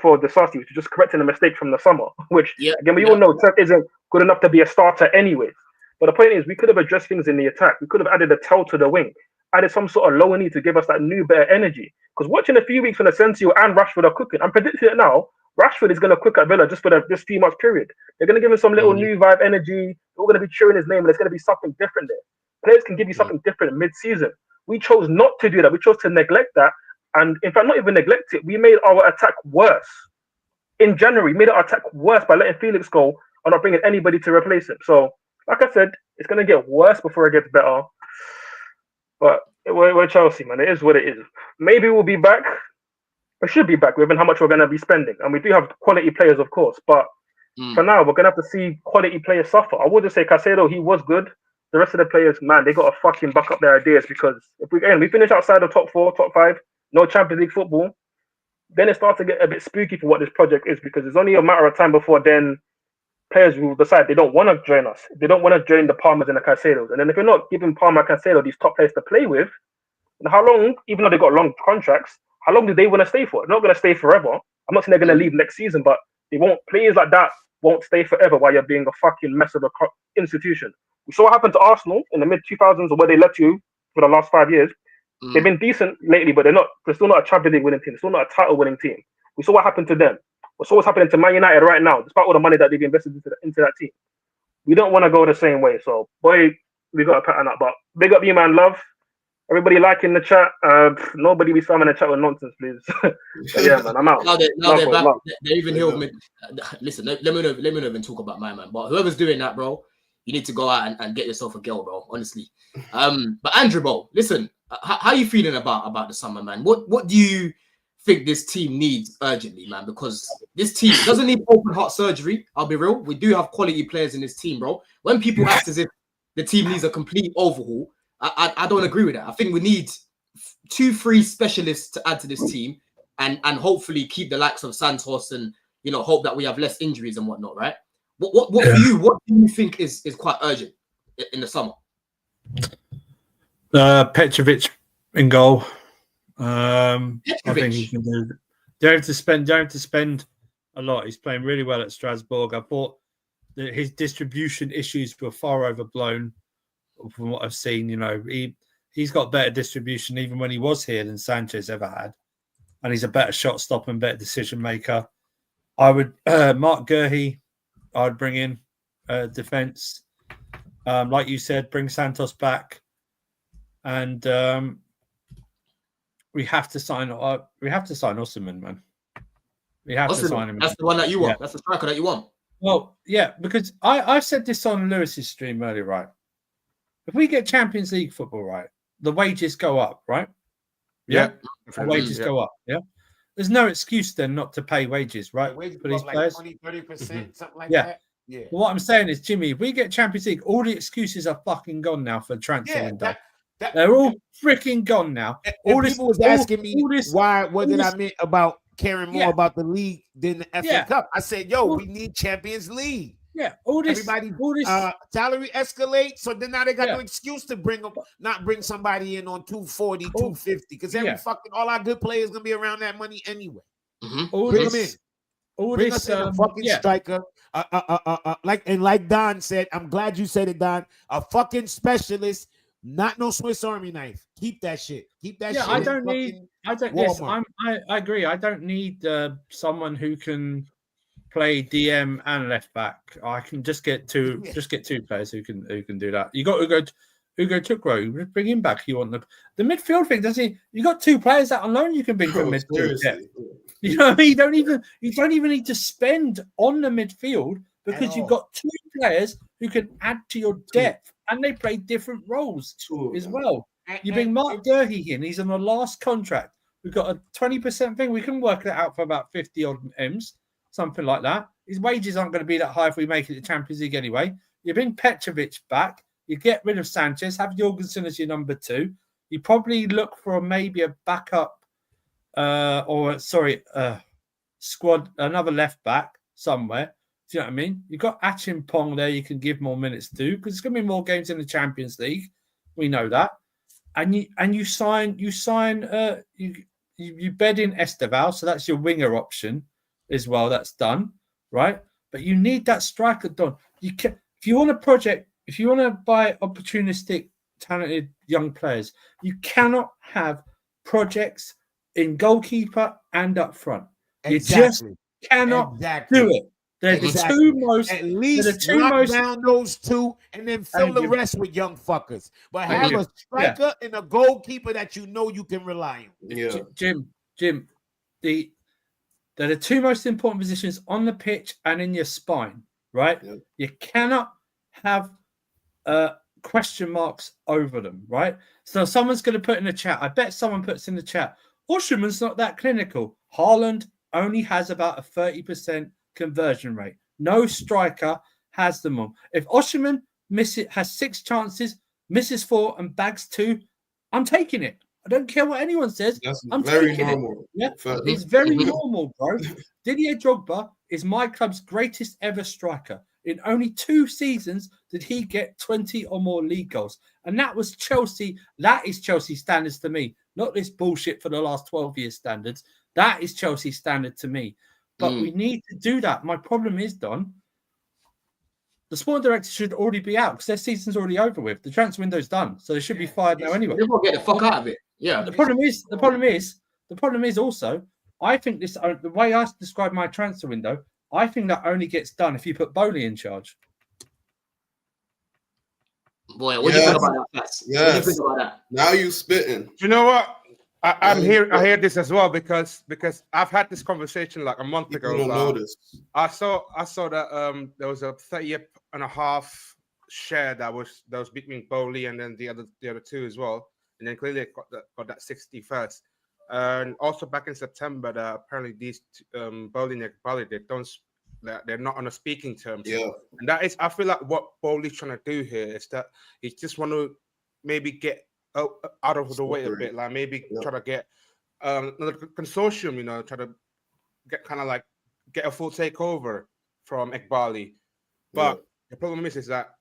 for Disasi, which is just correcting a mistake from the summer, which, again, we all know Trev isn't good enough to be a starter anyways. But the point is, we could have addressed things in the attack. We could have added a tell to the wing, added some sort of lower knee to give us that new, better energy. Because watching a few weeks when Asensio and Rashford are cooking, I'm predicting it now, Rashford is going to cook at Villa just for this few months period. They're going to give him some little new vibe energy. We're going to be cheering his name, and there's going to be something different there. Players can give you something different mid-season. We chose not to do that. We chose to neglect that. And in fact, not even neglect it. We made our attack worse. In January, we made our attack worse by letting Felix go and not bringing anybody to replace him. So, like I said, it's going to get worse before it gets better. But we're Chelsea, man. It is what it is. Maybe we'll be back. We should be back given how much we're going to be spending. And we do have quality players, of course. But for now, we're going to have to see quality players suffer. I would just say Caicedo, he was good. The rest of the players, man, they got to fucking back up their ideas because if we finish outside of top 4, top 5, no Champions League football, then it starts to get a bit spooky for what this project is because it's only a matter of time before then players will decide they don't want to join us. They don't want to join the Palmers and the Caicedos. And then if you're not giving Palmer and Caicedo these top players to play with, then how long, even though they got long contracts, how long do they want to stay for? They're not going to stay forever. I'm not saying they're going to leave next season, but players like that won't stay forever while you're being a fucking mess of an institution. We saw what happened to Arsenal in the mid-2000s or where they led to for the last 5 years. They've been decent lately, but they're still not a Champions League winning team. They're still not a title winning team. We saw what happened to them. We saw what's happening to Man United right now, despite all the money that they've invested into that team. We don't want to go the same way. So, boy, we got to pattern up. But big up you, man. Love. Everybody liking the chat. Nobody be spamming the chat with nonsense, please. Yeah, man, I'm out. Now they're back. They're even here with me. Listen, let me not even talk about my man. But whoever's doing that, bro, you need to go out and get yourself a girl, bro. Honestly. But Andrew, bro, listen. How are you feeling about the summer, man? What do you think this team needs urgently, man? Because this team doesn't need open heart surgery. I'll be real. We do have quality players in this team, bro. When people act as if the team needs a complete overhaul, I don't agree with that. I think we need 2-3 specialists to add to this team and hopefully keep the likes of Santos and hope that we have less injuries and whatnot, right? What for you? What do you think is quite urgent in the summer? Petrovic in goal. I think he can do. Don't have to spend a lot. He's playing really well at Strasbourg. I thought that his distribution issues were far overblown from what I've seen. You know, he's got better distribution even when he was here than Sanchez ever had, and he's a better shot stopper and better decision maker. I would Mark Gurhey. I'd bring in defense, like you said, bring Santos back, and we have to sign. We have to sign Osimhen, man. We have to sign him. That's the one that you want. Yeah. That's the striker that you want. Well, yeah, because I said this on Lewis's stream earlier, right? If we get Champions League football, right, the wages go up, right? Yeah. The wages go up, yeah. There's no excuse then not to pay wages, right? Wages for these like players. 20-30%, something like that. Yeah. Well, what I'm saying is, Jimmy, if we get Champions League, all the excuses are fucking gone now for transfer window. They're all freaking gone now. All people was asking me what did I mean about caring more about the league than the FA Cup. I said, we need Champions League. Yeah, all this salary escalate, so then now they got no excuse to not bring somebody in on 240, 250, because all our good players gonna be around that money anyway. Bring them in. Bring us in a fucking striker. Like Don said, I'm glad you said it, Don. A fucking specialist, not no Swiss Army knife. Keep that shit. Keep that shit. I agree. I don't need someone who can play DM and left back. I can just get two players who can do that. You got Ugo Tukro, bring him back. You want the midfield thing, doesn't he? You got two players out on loan you can bring from midfield. You know what I mean? You don't even need to spend on the midfield because you've got two players who can add to your depth and they play different roles as well. You bring Mark Gurhey in, he's on the last contract. We've got a 20% thing. We can work it out for about 50 odd M's. Something like that. His wages aren't going to be that high if we make it to Champions League anyway. You bring Petrovic back. You get rid of Sanchez. Have Jorgensen as your number 2. You probably look for maybe a backup, squad, another left back somewhere. Do you know what I mean? You've got Achimpong there. You can give more minutes to because it's going to be more games in the Champions League. We know that. And you bed in Esteval, so that's your winger option as well. That's done, right? But you need that striker done. If you want to buy opportunistic, talented young players, you cannot have projects in goalkeeper and up front. You just cannot do it. They're the two most. At least knock down those two and then fill the rest with young fuckers. But have a striker and a goalkeeper that you know you can rely on. Yeah, Jim. They're the two most important positions on the pitch and in your spine, right? Yeah. You cannot have question marks over them, right? So someone's going to put in the chat. I bet someone puts in the chat. Osimhen's not that clinical. Haaland only has about a 30% conversion rate. No striker has them on. If Osimhen has 6 chances, misses 4, and bags 2, I'm taking it. I don't care what anyone says. I'm very taking normal. It. Yeah, it's very normal, bro. Didier Drogba is my club's greatest ever striker. In only 2 seasons did he get 20 or more league goals. And that was Chelsea. That is Chelsea standards to me. Not this bullshit for the last 12 years standards. That is Chelsea standard to me. But we need to do that. My problem is, Don, the sporting director should already be out because their season's already over with. The transfer window's done. So they should be fired now anyway. They're going to get the fuck out of it. Yeah. The problem is also, I think the way I describe my transfer window, I think that only gets done if you put Bowley in charge. Boy, what do you think about that? Yes. What do you think about that? Now you spitting. Do you know what? I hear this as well because I've had this conversation like a month ago. Don't notice. I saw that there was a 30.5 share that was between Bowley and then the other two as well, and then clearly got that 61st. And also back in September, that apparently these Bowley and Bowley they're not on a speaking terms. Yeah, and that is, I feel like what Bowley's trying to do here is that he just want to maybe get out of the way a bit, like maybe try to get another consortium, try to get kind of like get a full takeover from Ekbali. But the problem is that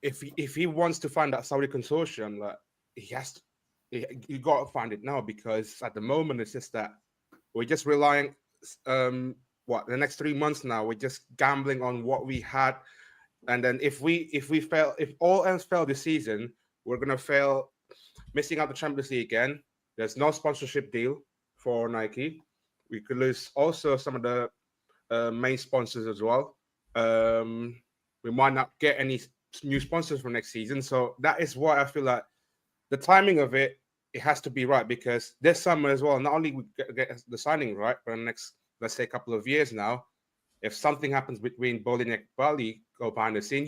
if he wants to find that Saudi consortium, like you got to find it now, because at the moment it's just that we're just relying the next 3 months now, we're just gambling on what we had. And then if all else fail this season, we're gonna fail, missing out the Champions League again. There's no sponsorship deal for Nike. We could lose also some of the main sponsors as well. We might not get any new sponsors for next season. So that is why I feel like the timing of it has to be right, because this summer as well, not only we get the signing right for the next, let's say, couple of years now, if something happens between Bowling and Bali go behind the scene,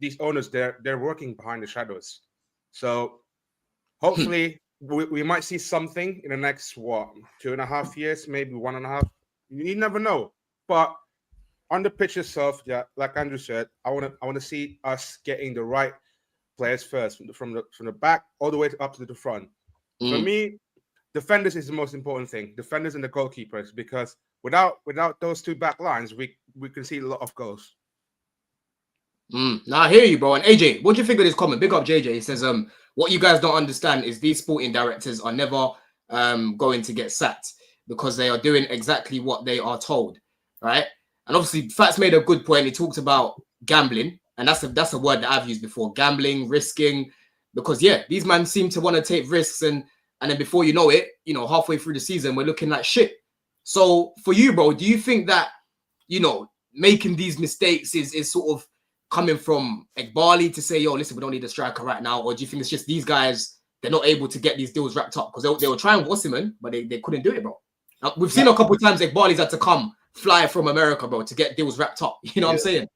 these owners, they're working behind the shadows. So hopefully we might see something in the next 2.5 years, maybe 1.5. You never know. But on the pitch itself, yeah, like Andrew said, I want to see us getting the right players first, from the back all the way up to the front. For me, defenders is the most important thing. Defenders and the goalkeepers, because without those two back lines, we can see a lot of goals. Now I hear you, bro. And AJ, what do you think of this comment? Big up JJ. He says, what you guys don't understand is these sporting directors are never going to get sacked because they are doing exactly what they are told, right? And obviously, Fats made a good point. He talked about gambling, and that's a word that I've used before: gambling, risking. Because these men seem to want to take risks, and then before you know it, halfway through the season, we're looking like shit. So for you, bro, do you think that making these mistakes is sort of coming from Egbali to say, yo, listen, we don't need a striker right now? Or do you think it's just these guys, they're not able to get these deals wrapped up? Because they were trying with Osimhen, but they couldn't do it, bro. Now, we've seen a couple of times Egbali's had to come fly from America, bro, to get deals wrapped up. You know what I'm saying?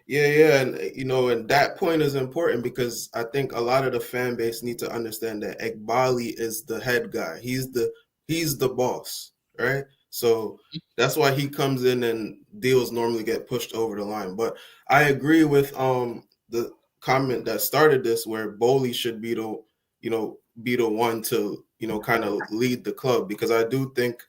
Yeah. And, and that point is important, because I think a lot of the fan base need to understand that Egbali is the head guy. He's the boss, right? So that's why he comes in and deals normally get pushed over the line. But I agree with the comment that started this, where Bowley should be the one to kind of lead the club, because I do think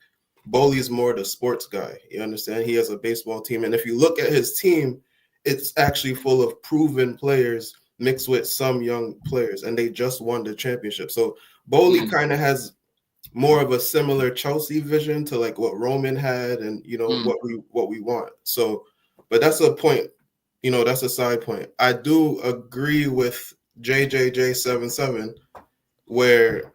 Bowley's more the sports guy. You understand? He has a baseball team, and if you look at his team, it's actually full of proven players mixed with some young players, and they just won the championship. So Bowley kind of has more of a similar Chelsea vision to like what Roman had, and what we want. So, but that's a point, that's a side point. I do agree with JJJ77, where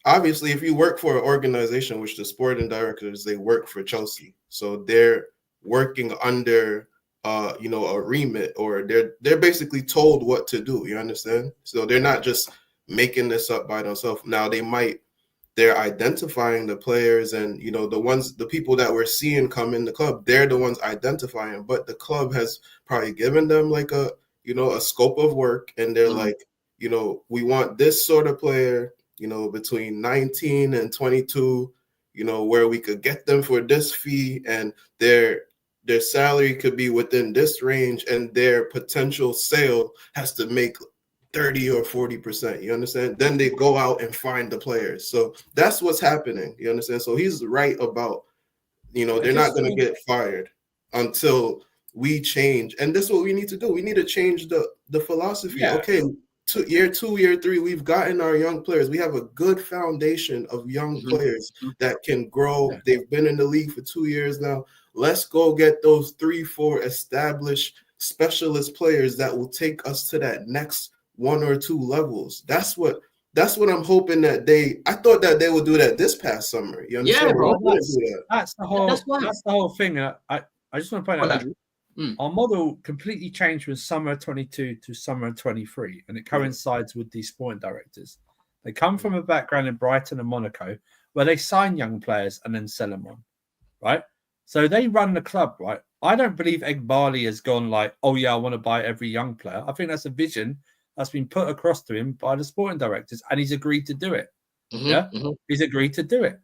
obviously if you work for an organization, which the sporting directors, they work for Chelsea, so they're working under a remit, or they're basically told what to do. You understand? So they're not just making this up by themselves. Now they're identifying the players, and the people that we're seeing come in the club, they're the ones identifying, but the club has probably given them like a scope of work, and they're like, we want this sort of player, between 19 and 22, where we could get them for this fee, and their salary could be within this range, and their potential sale has to make 30 or 40%. You understand? Then they go out and find the players. So that's what's happening. You understand? So he's right about, they're not going to get fired until we change. And this is what we need to do. We need to change the philosophy. Yeah. Okay, year 2, year 3, we've gotten our young players. We have a good foundation of young players that can grow. Yeah. They've been in the league for 2 years now. Let's go get those 3, 4 established specialist players that will take us to that next 1 or 2 levels. That's what I'm hoping that I thought that they would do that this past summer. You understand? Yeah, bro. That's the whole thing. I just want to point out, our model completely changed from summer 22 to summer 23, and it coincides with these sporting directors. They come from a background in Brighton and Monaco, where they sign young players and then sell them on, right? So they run the club, right? I don't believe Egbali has gone like, oh yeah, I want to buy every young player. I think that's a vision that's been put across to him by the sporting directors, and he's agreed to do it. He's agreed to do it.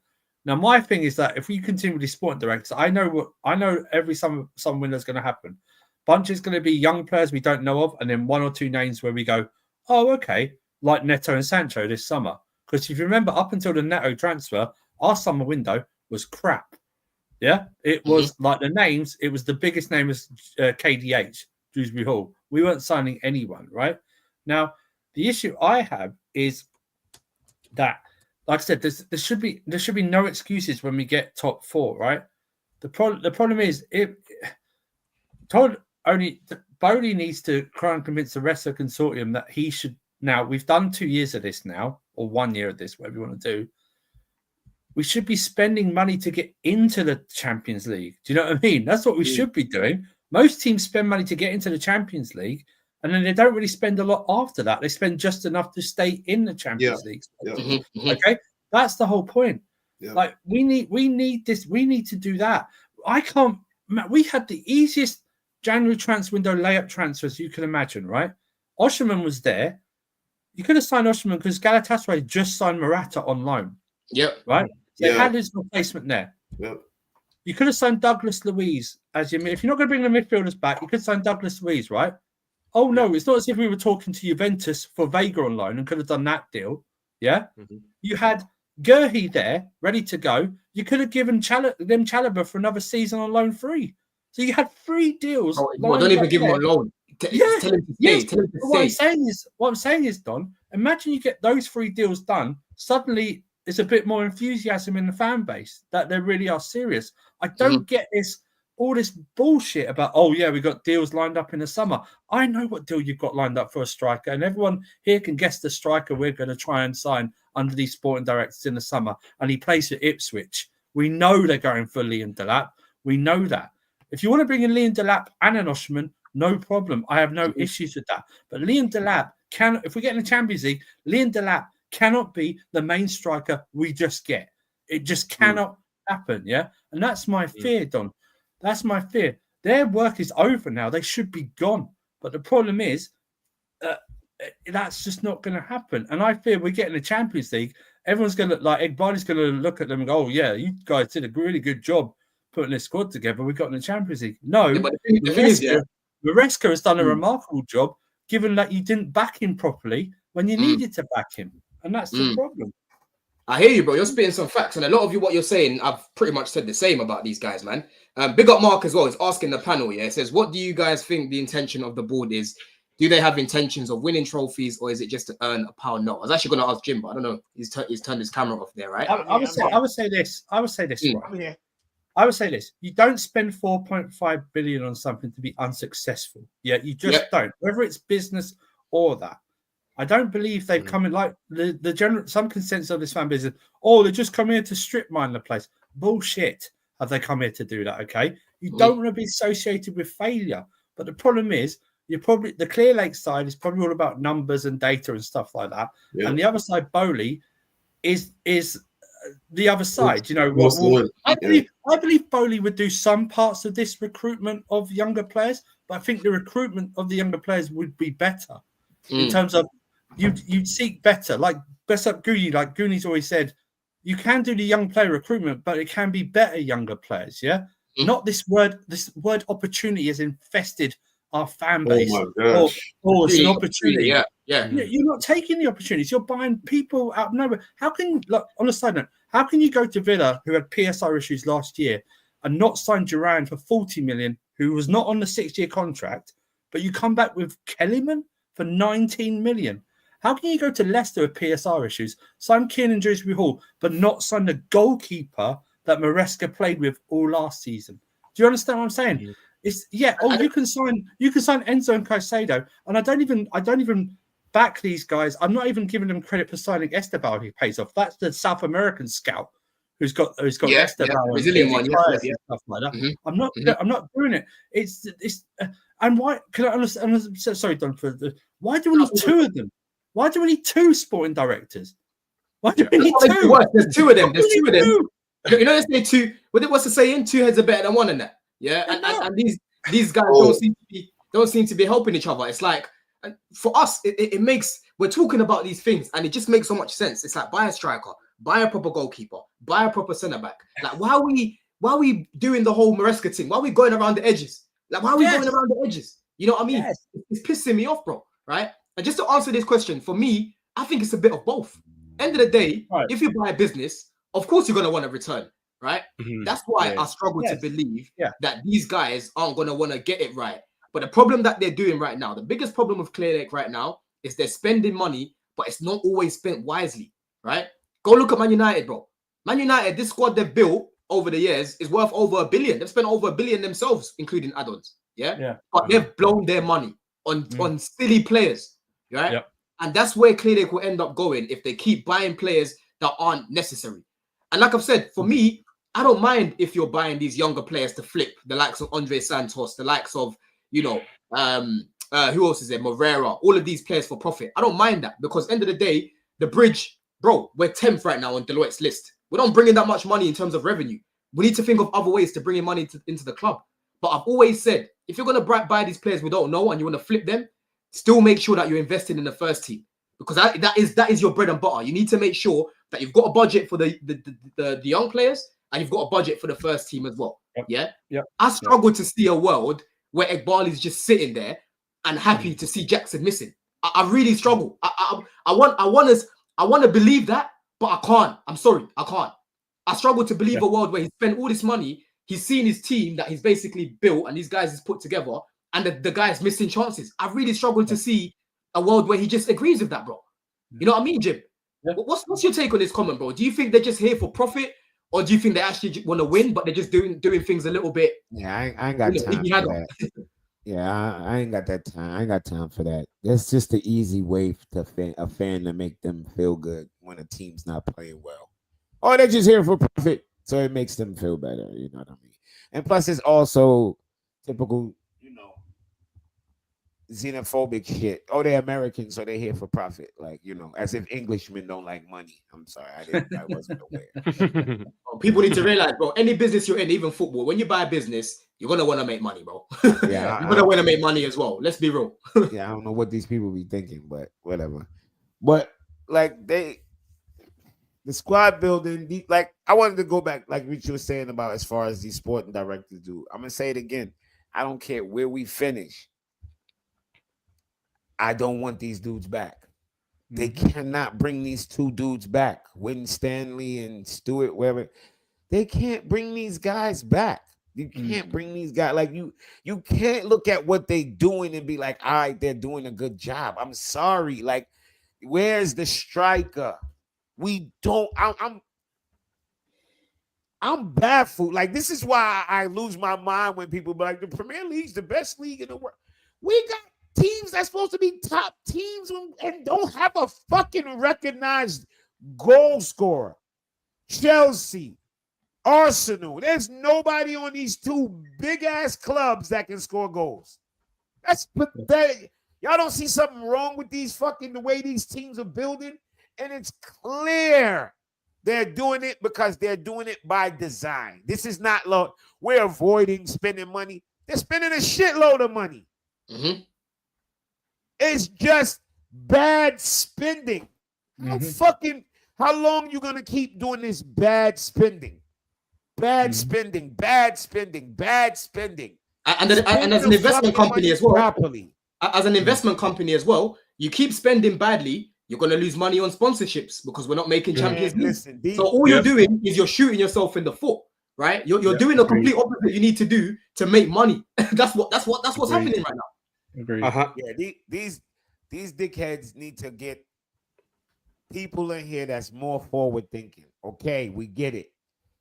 Now, my thing is that if we continue with these sporting directors, I know every summer window is going to happen. Bunch is going to be young players we don't know of, and then 1 or 2 names where we go, oh, okay, like Neto and Sancho this summer. Because if you remember, up until the Neto transfer, our summer window was crap. Yeah, it was like the names. It was the biggest name was KDH, Dewsbury Hall. We weren't signing anyone, right? Now, the issue I have is that like I said, there should be no excuses when we get top 4, right? The problem is Bowley needs to try and convince the rest of the consortium that he should. Now we've done 2 years of this now, or 1 year of this, whatever you want to do. We should be spending money to get into the Champions League. Do you know what I mean? That's what we should be doing. Most teams spend money to get into the Champions League, and then they don't really spend a lot after that. They spend just enough to stay in the Champions League. Yeah. Okay, that's the whole point. Yeah. Like we need this. We need to do that. I can't. We had the easiest January transfer window layup transfers you can imagine, right? Osherman was there. You could have signed Osherman because Galatasaray just signed Morata on loan. Yep. Right. So they had his replacement there. Yep. You could have signed Douglas Luiz as your. If you're not going to bring the midfielders back, you could sign Douglas Luiz, right? Oh no, it's not as if we were talking to Juventus for Vega on loan and could have done that deal. Yeah. You had Gurhi there, ready to go. You could have given them Chalobah for another season on loan free. So you had 3 deals. Don't even give him on loan. Tell him to stay. Tell him to stay. What I'm saying is, Don, imagine you get those 3 deals done. Suddenly, there's a bit more enthusiasm in the fan base that they really are serious. I don't get all this bullshit about, oh yeah, we got deals lined up in the summer. I know what deal you've got lined up for a striker, and everyone here can guess the striker we're going to try and sign under these sporting directors in the summer. And he plays for Ipswich. We know they're going for Liam Delap. We know that. If you want to bring in Liam Delap and an Osherman, no problem. I have no issues with that. But Liam Delap if we get in the Champions League, Liam Delap cannot be the main striker we just get. It just cannot happen, yeah? And that's my fear, Don. That's my fear. Their work is over now. They should be gone. But the problem is, that's just not going to happen. And I fear we get in the Champions League, everyone's going to look like Egbani's going to look at them and go, oh, yeah, you guys did a really good job putting this squad together. We got in the Champions League. No, but the thing is, Maresca has done a remarkable job, given that you didn't back him properly when you needed to back him. And that's the problem. I hear you, bro. You're spitting some facts, and a lot of you, what you're saying, I've pretty much said the same about these guys, man. Big up Mark as well. He's asking the panel, yeah. It says, what do you guys think the intention of the board is? Do they have intentions of winning trophies, or is it just to earn a pound note? I was actually going to ask Jim, but I don't know. He's turned his camera off there, right? I would say this. Right? I would say this. You don't spend 4.5 billion on something to be unsuccessful. Yeah, you just don't. Whether it's business or that. I don't believe they've come in like the general. Some consensus of this fan base is, oh, they're just coming here to strip mine the place. Bullshit. Have they come here to do that? Okay, you don't want to be associated with failure. But the problem is, the Clear Lake side is probably all about numbers and data and stuff like that. Yeah. And the other side, Bowley, is the other side. You know, I believe Bowley would do some parts of this recruitment of younger players, but I think the recruitment of the younger players would be better in terms of. You'd seek better, like best up Goonie. Like Goonie's always said, you can do the young player recruitment, but it can be better younger players. Yeah, not this word. This word opportunity has infested our fan base. Oh my gosh! It's an opportunity. Yeah. You're not taking the opportunities. You're buying people out of nowhere. How can, look, on a side note, how can you go to Villa, who had PSR issues last year, and not sign Duran for 40 million, who was not on the 6-year contract, but you come back with Kellyman for 19 million? How can you go to Leicester with PSR issues, sign Kieran Dewsbury Hall, but not sign the goalkeeper that Maresca played with all last season? Do you understand what I'm saying? It's you can sign Enzo and Caicedo, and I don't even back these guys. I'm not even giving them credit for signing Esteban, who pays off. That's the South American scout who's got Esteban Brazilian one, and stuff like that. I'm not doing it. It's and why can I understand? I'm sorry, Don, why do we need 2 of them? Why do we need 2 sporting directors? Why do we need 2? There's 2 of them. There's 2 of them. You know, they say 2. What's the saying? 2 heads are better than 1 in that. Yeah, and these guys don't seem to be helping each other. It's like, for us, it makes, we're talking about these things, and it just makes so much sense. It's like, buy a striker, buy a proper goalkeeper, buy a proper centre back. Like, why are we doing the whole Maresca thing? Why are we going around the edges? Like, why are we going around the edges? You know what I mean? Yes. It's pissing me off, bro. Right? And just to answer this question, for me, I think it's a bit of both. End of the day, if you buy a business, of course you're going to want to return, right? That's why I struggle to believe that these guys aren't going to want to get it right. But the problem that they're doing right now, the biggest problem with Clear Lake right now is they're spending money, but it's not always spent wisely, right? Go look at Man United, bro. Man United, this squad they've built over the years is worth over $1 billion. They've spent over $1 billion themselves, including add-ons. Yeah. But they've blown their money on silly players, right? Yep. And that's where clearly they will end up going if they keep buying players that aren't necessary. And like I've said, for me, I don't mind if you're buying these younger players to flip, the likes of Andre Santos, the likes of, you know, who else is there? Morera, all of these players for profit. I don't mind that because end of the day, the bridge, bro, we're 10th right now on Deloitte's list. We don't bring in that much money in terms of revenue. We need to think of other ways to bring in money into the club. But I've always said, if you're going to buy these players we don't know and you want to flip them, still make sure that you're investing in the first team because that is your bread and butter. You need to make sure that you've got a budget for the young players and you've got a budget for the first team as well. Yeah. I struggle to see a world where Egbali's just sitting there and happy to see Jackson missing. I really struggle. I want to believe that, but I can't. I'm sorry, I can't. I struggle to believe a world where he spent all this money. He's seen his team that he's basically built and these guys he's put together, and the guy's missing chances. I really struggle to see a world where he just agrees with that, bro. You know what I mean, Jim? What's your take on this comment, bro? Do you think they're just here for profit, or do you think they actually want to win, but they're just doing things a little bit? Yeah, I ain't got time for that. Yeah, I ain't got that time. I ain't got time for that. That's just the easy way to a fan to make them feel good when a team's not playing well. Or they're just here for profit, so it makes them feel better. You know what I mean? And plus, it's also typical, you know, xenophobic shit. Oh, they're Americans, so they're here for profit. Like, you know, as if Englishmen don't like money. I'm sorry, I wasn't aware. People need to realize, bro, any business you're in, even football, when you buy a business, you're going to want to make money, bro. Yeah, you're going to want to make money as well. Let's be real. Yeah, I don't know what these people be thinking, but whatever. But, like, the squad building, like, I wanted to go back, like Rich was saying about as far as these sporting directors do. I'm going to say it again. I don't care where we finish. I don't want these dudes back. They cannot bring these two dudes back. Wynn Stanley and Stewart, wherever. They can't bring these guys back. You can't bring these guys. Like, you can't look at what they're doing and be like, all right, they're doing a good job. I'm sorry. Like, where's the striker? We don't. I'm baffled. Like, this is why I lose my mind when people be like, the Premier League's the best league in the world. We got teams that's supposed to be top teams and don't have a fucking recognized goal scorer. Chelsea, Arsenal. There's nobody on these two big ass clubs that can score goals. That's pathetic. Y'all don't see something wrong with the way these teams are building, and it's clear they're doing it because they're doing it by design. This is not we're avoiding spending money. They're spending a shitload of money. It's just bad spending. How long you gonna keep doing this bad spending? Bad spending. And as an investment company as well, properly. As an investment company as well, you keep spending badly, you're gonna lose money on sponsorships because we're not making Champions League. So all you're doing is you're shooting yourself in the foot, right? You're doing the complete opposite you need to do to make money. That's what's happening right now. Agreed. Yeah, these dickheads need to get people in here that's more forward thinking. Okay, we get it.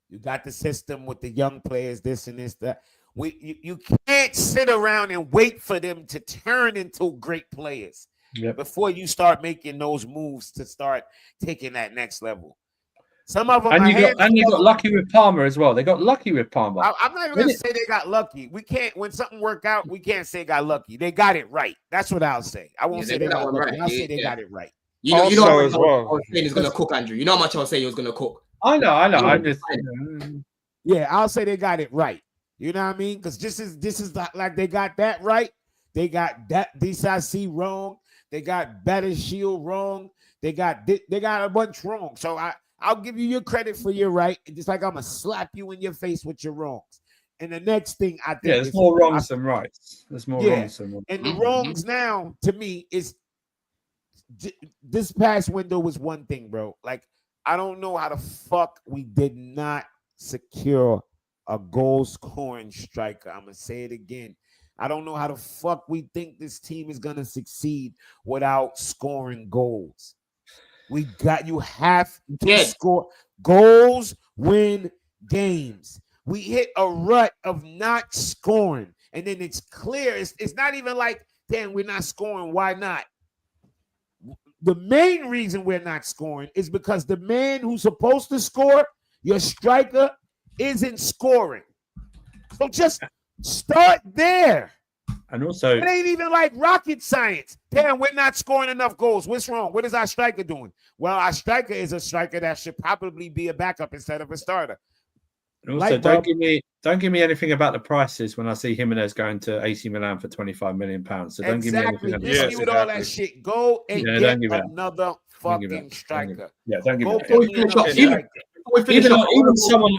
You got the system with the young players, this and this, that. You can't sit around and wait for them to turn into great players before you start making those moves to start taking that next level. Some of them you got lucky with Palmer as well. They got lucky with Palmer. I'm not even gonna say they got lucky. We can't, when something work out, we can't say got lucky. They got it right. That's what I'll say. I won't say they got lucky. Right. I'll say they got it right. You know how much I was saying is gonna cook, Andrew. You know how much I was saying he was gonna cook. I know. I'm just I'll say they got it right. You know what I mean? Because this is like they got that right. They got that DCIC wrong. They got Better Shield wrong. They got a bunch wrong. So I'll give you your credit for your right. Just like I'm gonna slap you in your face with your wrongs. And the next thing I think there's more wrongs than rights. There's more wrongs than rights. And the wrongs now to me is this past window was one thing, bro. Like, I don't know how the fuck we did not secure a goal scoring striker. I'm gonna say it again. I don't know how the fuck we think this team is gonna succeed without scoring goals. You have to Yes. score. Goals win games. We hit a rut of not scoring, and then it's clear. It's not even like, damn, we're not scoring. Why not? The main reason we're not scoring is because the man who's supposed to score, your striker, isn't scoring. So just start there. And also, it ain't even like rocket science. Damn, we're not scoring enough goals. What's wrong? What is our striker doing? Well, our striker is a striker that should probably be a backup instead of a starter. And also, don't give me anything about the prices when I see Jimenez going to AC Milan for £25 million. So don't give me anything about Miss me with all that shit. Go and get another fucking striker. Yeah, don't give me that.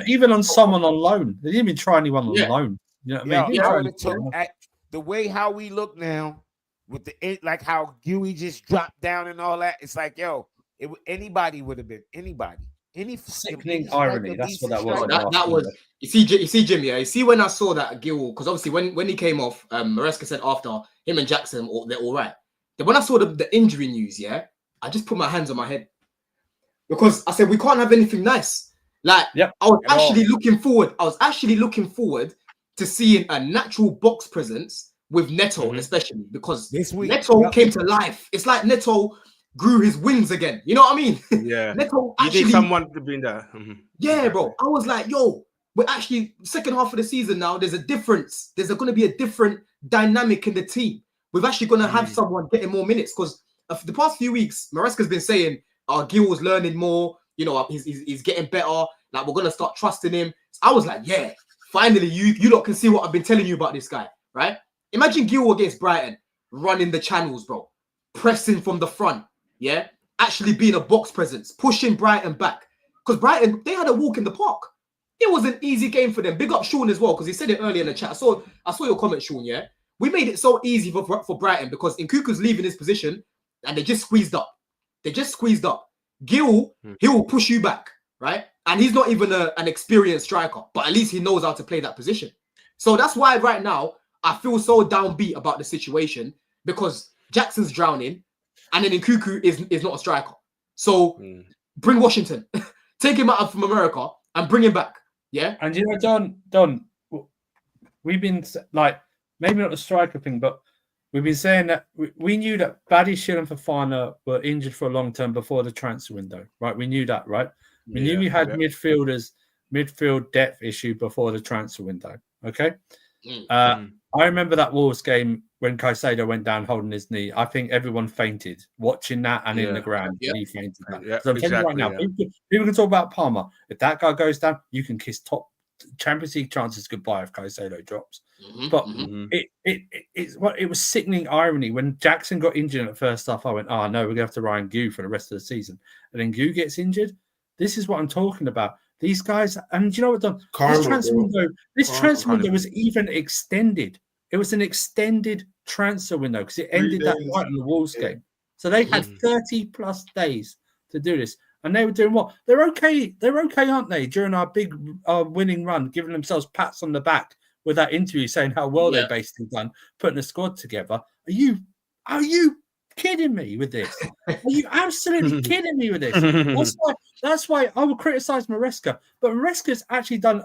Even on someone on loan. They didn't even try anyone on loan. You know what I mean? The way how we look now, with like how Huey just dropped down and all that, it's like, yo, anybody would have been anybody. Any sickening irony. That's what that was. That was. You see, Jim. Yeah. You see, when I saw that Gil, because obviously when he came off, Maresca said after him and Jackson, they're all right. Then when I saw the injury news, yeah, I just put my hands on my head because I said we can't have anything nice. Like, I was actually looking forward. I was actually looking forward to seeing a natural box presence with Neto, especially because Neto came to life. It's like Neto grew his wings again. You know what I mean? Yeah. Neto actually, you need someone to be in there. Yeah, bro. I was like, yo, we're actually second half of the season now. There's a difference. There's going to be a different dynamic in the team. We're actually going to have someone getting more minutes because the past few weeks, Maresca's been saying, Gil's learning more. You know, he's getting better. Like, we're going to start trusting him. So I was like, yeah, finally, you lot can see what I've been telling you about this guy, right? Imagine Gil against Brighton, running the channels, bro. Pressing from the front, yeah? Actually being a box presence, pushing Brighton back. Because Brighton, they had a walk in the park. It was an easy game for them. Big up Sean as well, because he said it earlier in the chat. I saw your comment, Sean, yeah? We made it so easy for Brighton because Nkuku's leaving his position and they just squeezed up. Gil, he will push you back, right? And he's not even an experienced striker, but at least he knows how to play that position. So that's why right now, I feel so downbeat about the situation because Jackson's drowning and then Nkuku is not a striker. So bring Washington, take him out from America and bring him back. Yeah. And you know, Don, we've been like, maybe not the striker thing, but we've been saying that we knew that Badiashile and Fofana were injured for a long term before the transfer window, right? We knew that, right? We knew we had midfield depth issue before the transfer window. Okay. I remember that Wolves game when Caicedo went down holding his knee. I think everyone fainted watching that and in the ground. He fainted. So I'm telling you right now, people can talk about Palmer. If that guy goes down, you can kiss top Champions League chances goodbye if Caicedo drops. But it was sickening irony when Jackson got injured in the first half. I went, oh no, we're gonna have to rely on Gu for the rest of the season. And then Gu gets injured. This is what I'm talking about. These guys, and you know what, Don? This transfer window was even extended. It was an extended transfer window because it ended that night in the Wolves game. So they had 30 plus days to do this. And they were doing what? They're okay, aren't they? During our big winning run, giving themselves pats on the back with that interview saying how well they basically done, putting a squad together. Are you kidding me with this? Are you absolutely kidding me with this? That's why I would criticize Maresca, but Maresca's actually done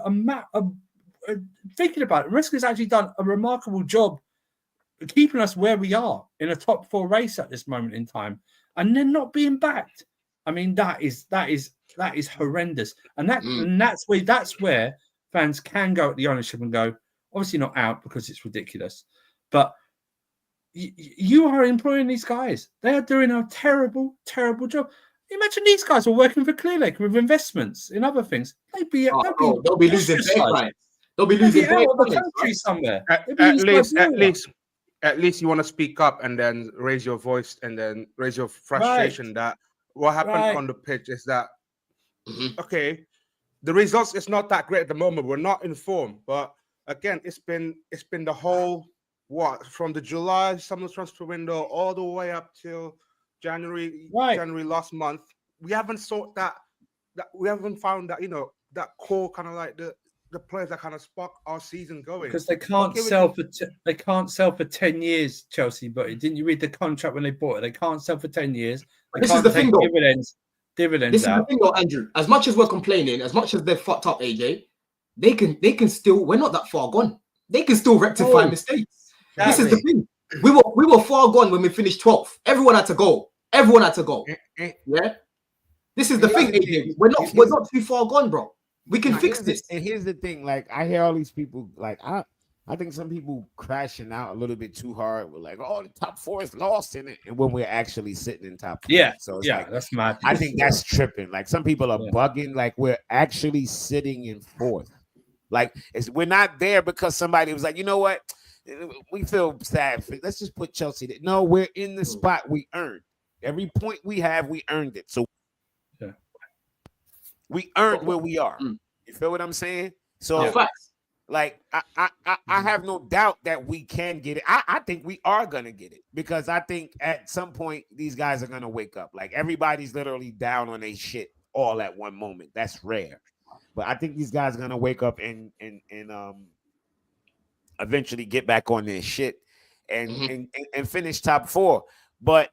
thinking about it, Maresca's actually done a remarkable job keeping us where we are in a top 4 race at this moment in time, and then not being backed. I mean, that is horrendous, and that's where fans can go at the ownership and go, obviously not out because it's ridiculous, but you are employing these guys. They are doing a terrible, terrible job. Imagine these guys were working for Clearlake with investments in other things. They'll be losing their They'll be losing out of the country somewhere. At least you want to speak up and then raise your voice and then raise your frustration that what happened on the pitch is that okay, the results is not that great at the moment. We're not in form, but again, it's been the whole from the July summer transfer window all the way up till January last month. We haven't sought that we haven't found that, you know, that core kind of like the players that kind of spark our season going. Because they can't sell for 10 years, Chelsea. But didn't you read the contract when they bought it? They can't sell for 10 years. They This can't is the take thing, though. dividends This is the out. thing, though, Andrew. As much as we're complaining, as much as they're fucked up, AJ, they can still. We're not that far gone. They can still rectify mistakes. This is the thing. We were far gone when we finished 12th. Everyone had to go. Yeah. This is the thing, AJ. We're not too far gone, bro. We can fix this. And here's the thing: like, I hear all these people, like, I think some people crashing out a little bit too hard. We're like, oh, the top 4 is lost in it, and when we're actually sitting in top 4. Yeah, so it's like, that's mad. I think that's tripping. Like, some people are bugging. Like, we're actually sitting in 4th. Like, we're not there because somebody was like, you know what, we feel sad. Let's just put Chelsea there. No, we're in the spot we earned. Every point we have, we earned it. So we earned where we are. You feel what I'm saying? So, like, I have no doubt that we can get it. I think we are gonna get it, because I think at some point these guys are gonna wake up. Like, everybody's literally down on their shit all at one moment. That's rare, but I think these guys are gonna wake up and eventually get back on their shit and finish top 4. But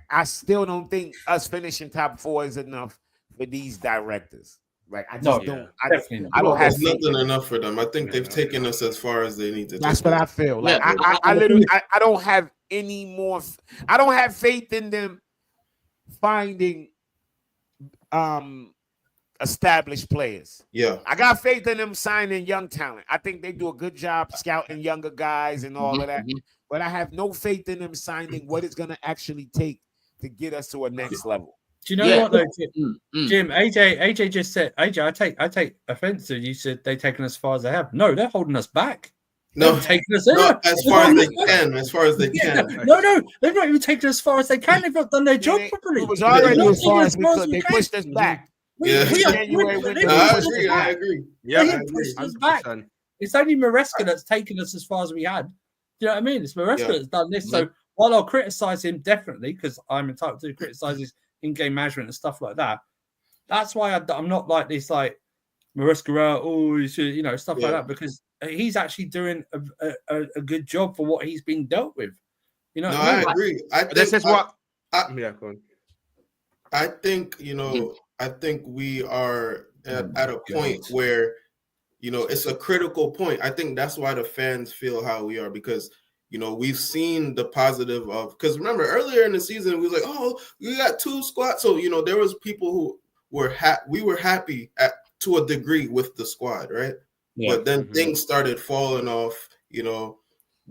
I still don't think us finishing top 4 is enough for these directors. Like, I just don't. I don't have nothing enough for them. I think they've taken us as far as they need to. That's what I feel. Like, I literally, I don't have any more. I don't have faith in them finding established players. Yeah, I got faith in them signing young talent. I think they do a good job scouting younger guys and all of that. But I have no faith in them signing what it's going to actually take to get us to a next level. Do you know what though, Jim? AJ just said, AJ, I take offense to you said they've taken us as far as they have. No, they're holding us back. No, taking us as far as they can. As far as they can. No, they're not even taking us as far as they can. They've not done their job properly. It was already as far as we could. They pushed us back. I agree. Yeah, pushed us back. It's only Maresca that's taken us as far as we had. Do you know what I mean? It's Maresca that's done this. So while I'll criticize him definitely, because I'm entitled to criticize his in-game management and stuff like that, that's why I'm not like this, like Maresca, stuff like that, because he's actually doing a good job for what he's been dealt with. You know, I agree. This is what. Go on. I think I think we are at a point where it's a critical point. I think that's why the fans feel how we are, because we've seen the positive of, because remember earlier in the season we was like, oh, we got 2 squads. So there was people who were we were happy to a degree with the squad, right? But then things started falling off,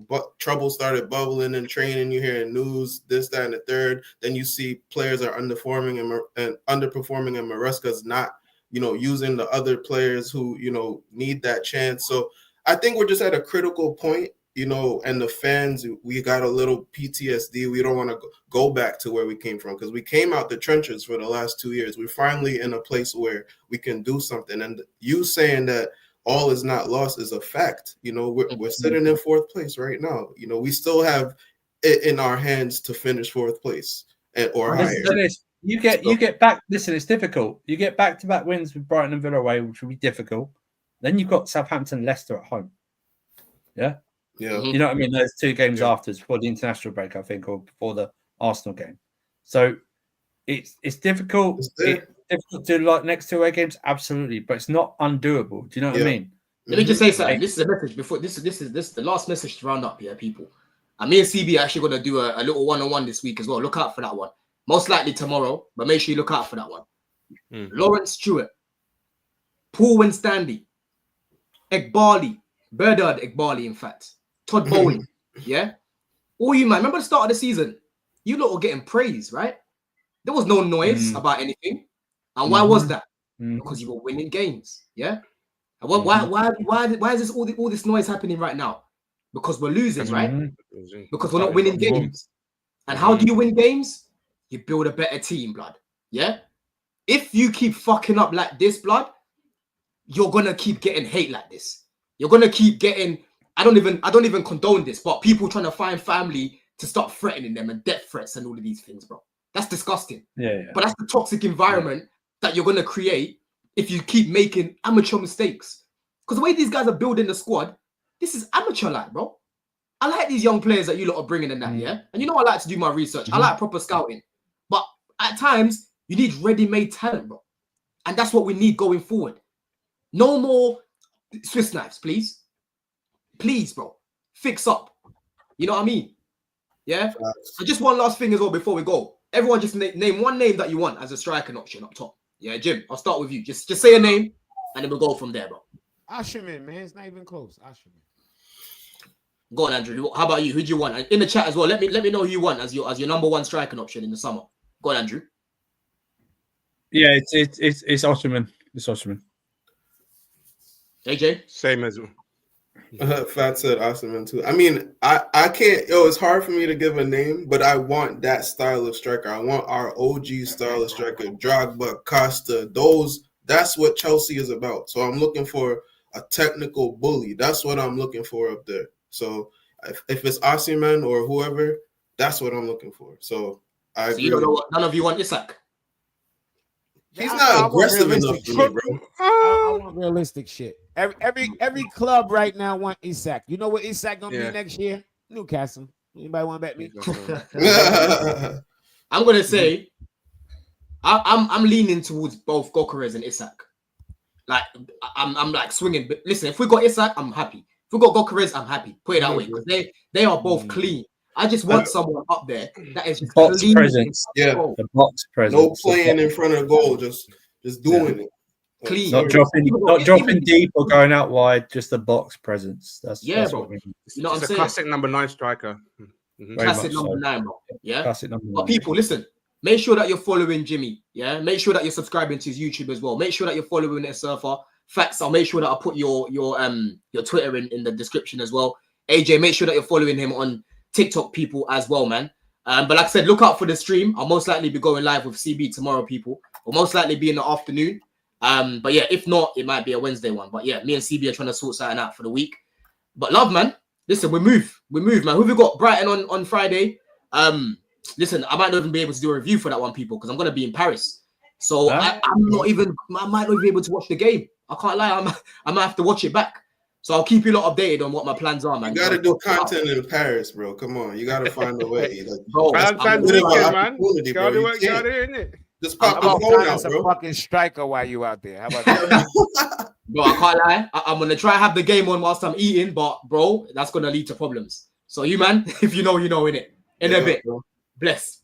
but trouble started bubbling in training. You hear news, this, that, and the third. Then you see players are underperforming and Maresca's not, using the other players who, need that chance. So I think we're just at a critical point, and the fans, we got a little PTSD. We don't want to go back to where we came from, because we came out the trenches for the last 2 years. We're finally in a place where we can do something. And you saying that all is not lost is a fact. We're sitting in 4th place right now. We still have it in our hands to finish 4th place or higher. You get back. Listen, it's difficult. You get back-to-back wins with Brighton and Villa away, which will be difficult. Then you've got Southampton, Leicester at home. Yeah. Yeah. You know what I mean? Those 2 games afterwards, before the international break, I think, or before the Arsenal game. So it's difficult. It's difficult to do like next 2 away games, absolutely, but it's not undoable. Do you know what I mean? Let me just say something. This is a message before this is the last message to round up here, people. And me and CB are actually going to do a little one-on-one this week as well. Look out for that one. Most likely tomorrow, but make sure you look out for that one. Lawrence Stewart, Paul Winstanley, Egbali, Bernard Egbali, in fact, Todd Bowling, all you man. Remember the start of the season? You lot were getting praise, right? There was no noise about anything, and why was that? Because you were winning games, And why is this all this noise happening right now? Because we're losing, right? Because we're not winning games. And how do you win games? You build a better team, blood. Yeah. If you keep fucking up like this, blood, you're gonna keep getting hate like this. You're gonna keep getting. I don't even condone this, but people trying to find family to start threatening them and death threats and all of these things, bro. That's disgusting. But that's the toxic environment that you're gonna create if you keep making amateur mistakes. Because the way these guys are building the squad, this is amateur like, bro. I like these young players that you lot are bringing in that, yeah? And you know I like to do my research. I like proper scouting. But at times, you need ready-made talent, bro. And that's what we need going forward. No more Swiss knives, please. Please, bro. Fix up. You know what I mean? Yeah? And just one last thing as well before we go. Everyone just name one name that you want as a striking option up top. Yeah, Jim, I'll start with you. Just say a name, and then we'll go from there, bro. Asherman, man. It's not even close. Asherman. Go on, Andrew. How about you? Who do you want? And in the chat as well, let me know who you want as your number one striking option in the summer. Go on, Andrew. Yeah, it's Ottoman. It's Ottoman. AJ? Same as Fat said Osterman too. I mean, I can't. It's hard for me to give a name, but I want that style of striker. I want our OG style of striker, Drogba, Costa. That's what Chelsea is about. So I'm looking for a technical bully. That's what I'm looking for up there. So if it's Osimhen or whoever, that's what I'm looking for. So I agree. So you don't know what, none of you want Isak? He's not aggressive enough for me, bro. I want realistic shit. Every club right now want Isak. You know what Isak gonna be next year? Newcastle. Anybody want to bet me? I'm gonna say I'm leaning towards both Gyökeres and Isak. Like I'm like swinging. But listen, if we got Isak, I'm happy. If we got Gyökeres, I'm happy. Put it that way, because they are both clean. I just want someone up there that is just box clean. presence. Yeah, the box presence. No playing in front of the goal, just doing it. Clean. Not dropping deep or going out wide, just the box presence. That's bro. what we need. You know what I'm saying? Classic number 9 striker. Classic number 9, bro. Yeah. Classic number 9. But people, listen. Make sure that you're following Jimmy. Yeah. Make sure that you're subscribing to his YouTube as well. Make sure that you're following the Surfer. Facts. I'll make sure that I put your Twitter in the description as well. AJ, make sure that you're following him on TikTok, people, as well, man. But like I said, look out for the stream. I'll most likely be going live with CB tomorrow, people. Will most likely be in the afternoon. But yeah, if not, it might be a Wednesday one. But yeah, me and CB are trying to sort something out for the week. But love, man. Listen, we move, man. Who have we got? Brighton on Friday. Listen, I might not even be able to do a review for that one, people, because I'm gonna be in Paris. So I might not even be able to watch the game. I can't lie. I might have to watch it back. So I'll keep you lot updated on what my plans are, man. You gotta do content in Paris, bro. Come on, you gotta find a way. Like, bro, Valentine's weekend, man. Gotta do what you gotta do, innit? Just pop the phone out, bro. Fucking striker while you out there. How about that? Bro, I can't lie. I'm gonna try have the game on whilst I'm eating, but bro, that's gonna lead to problems. So you, man, if you know, innit? In a bit. Bro. Bless.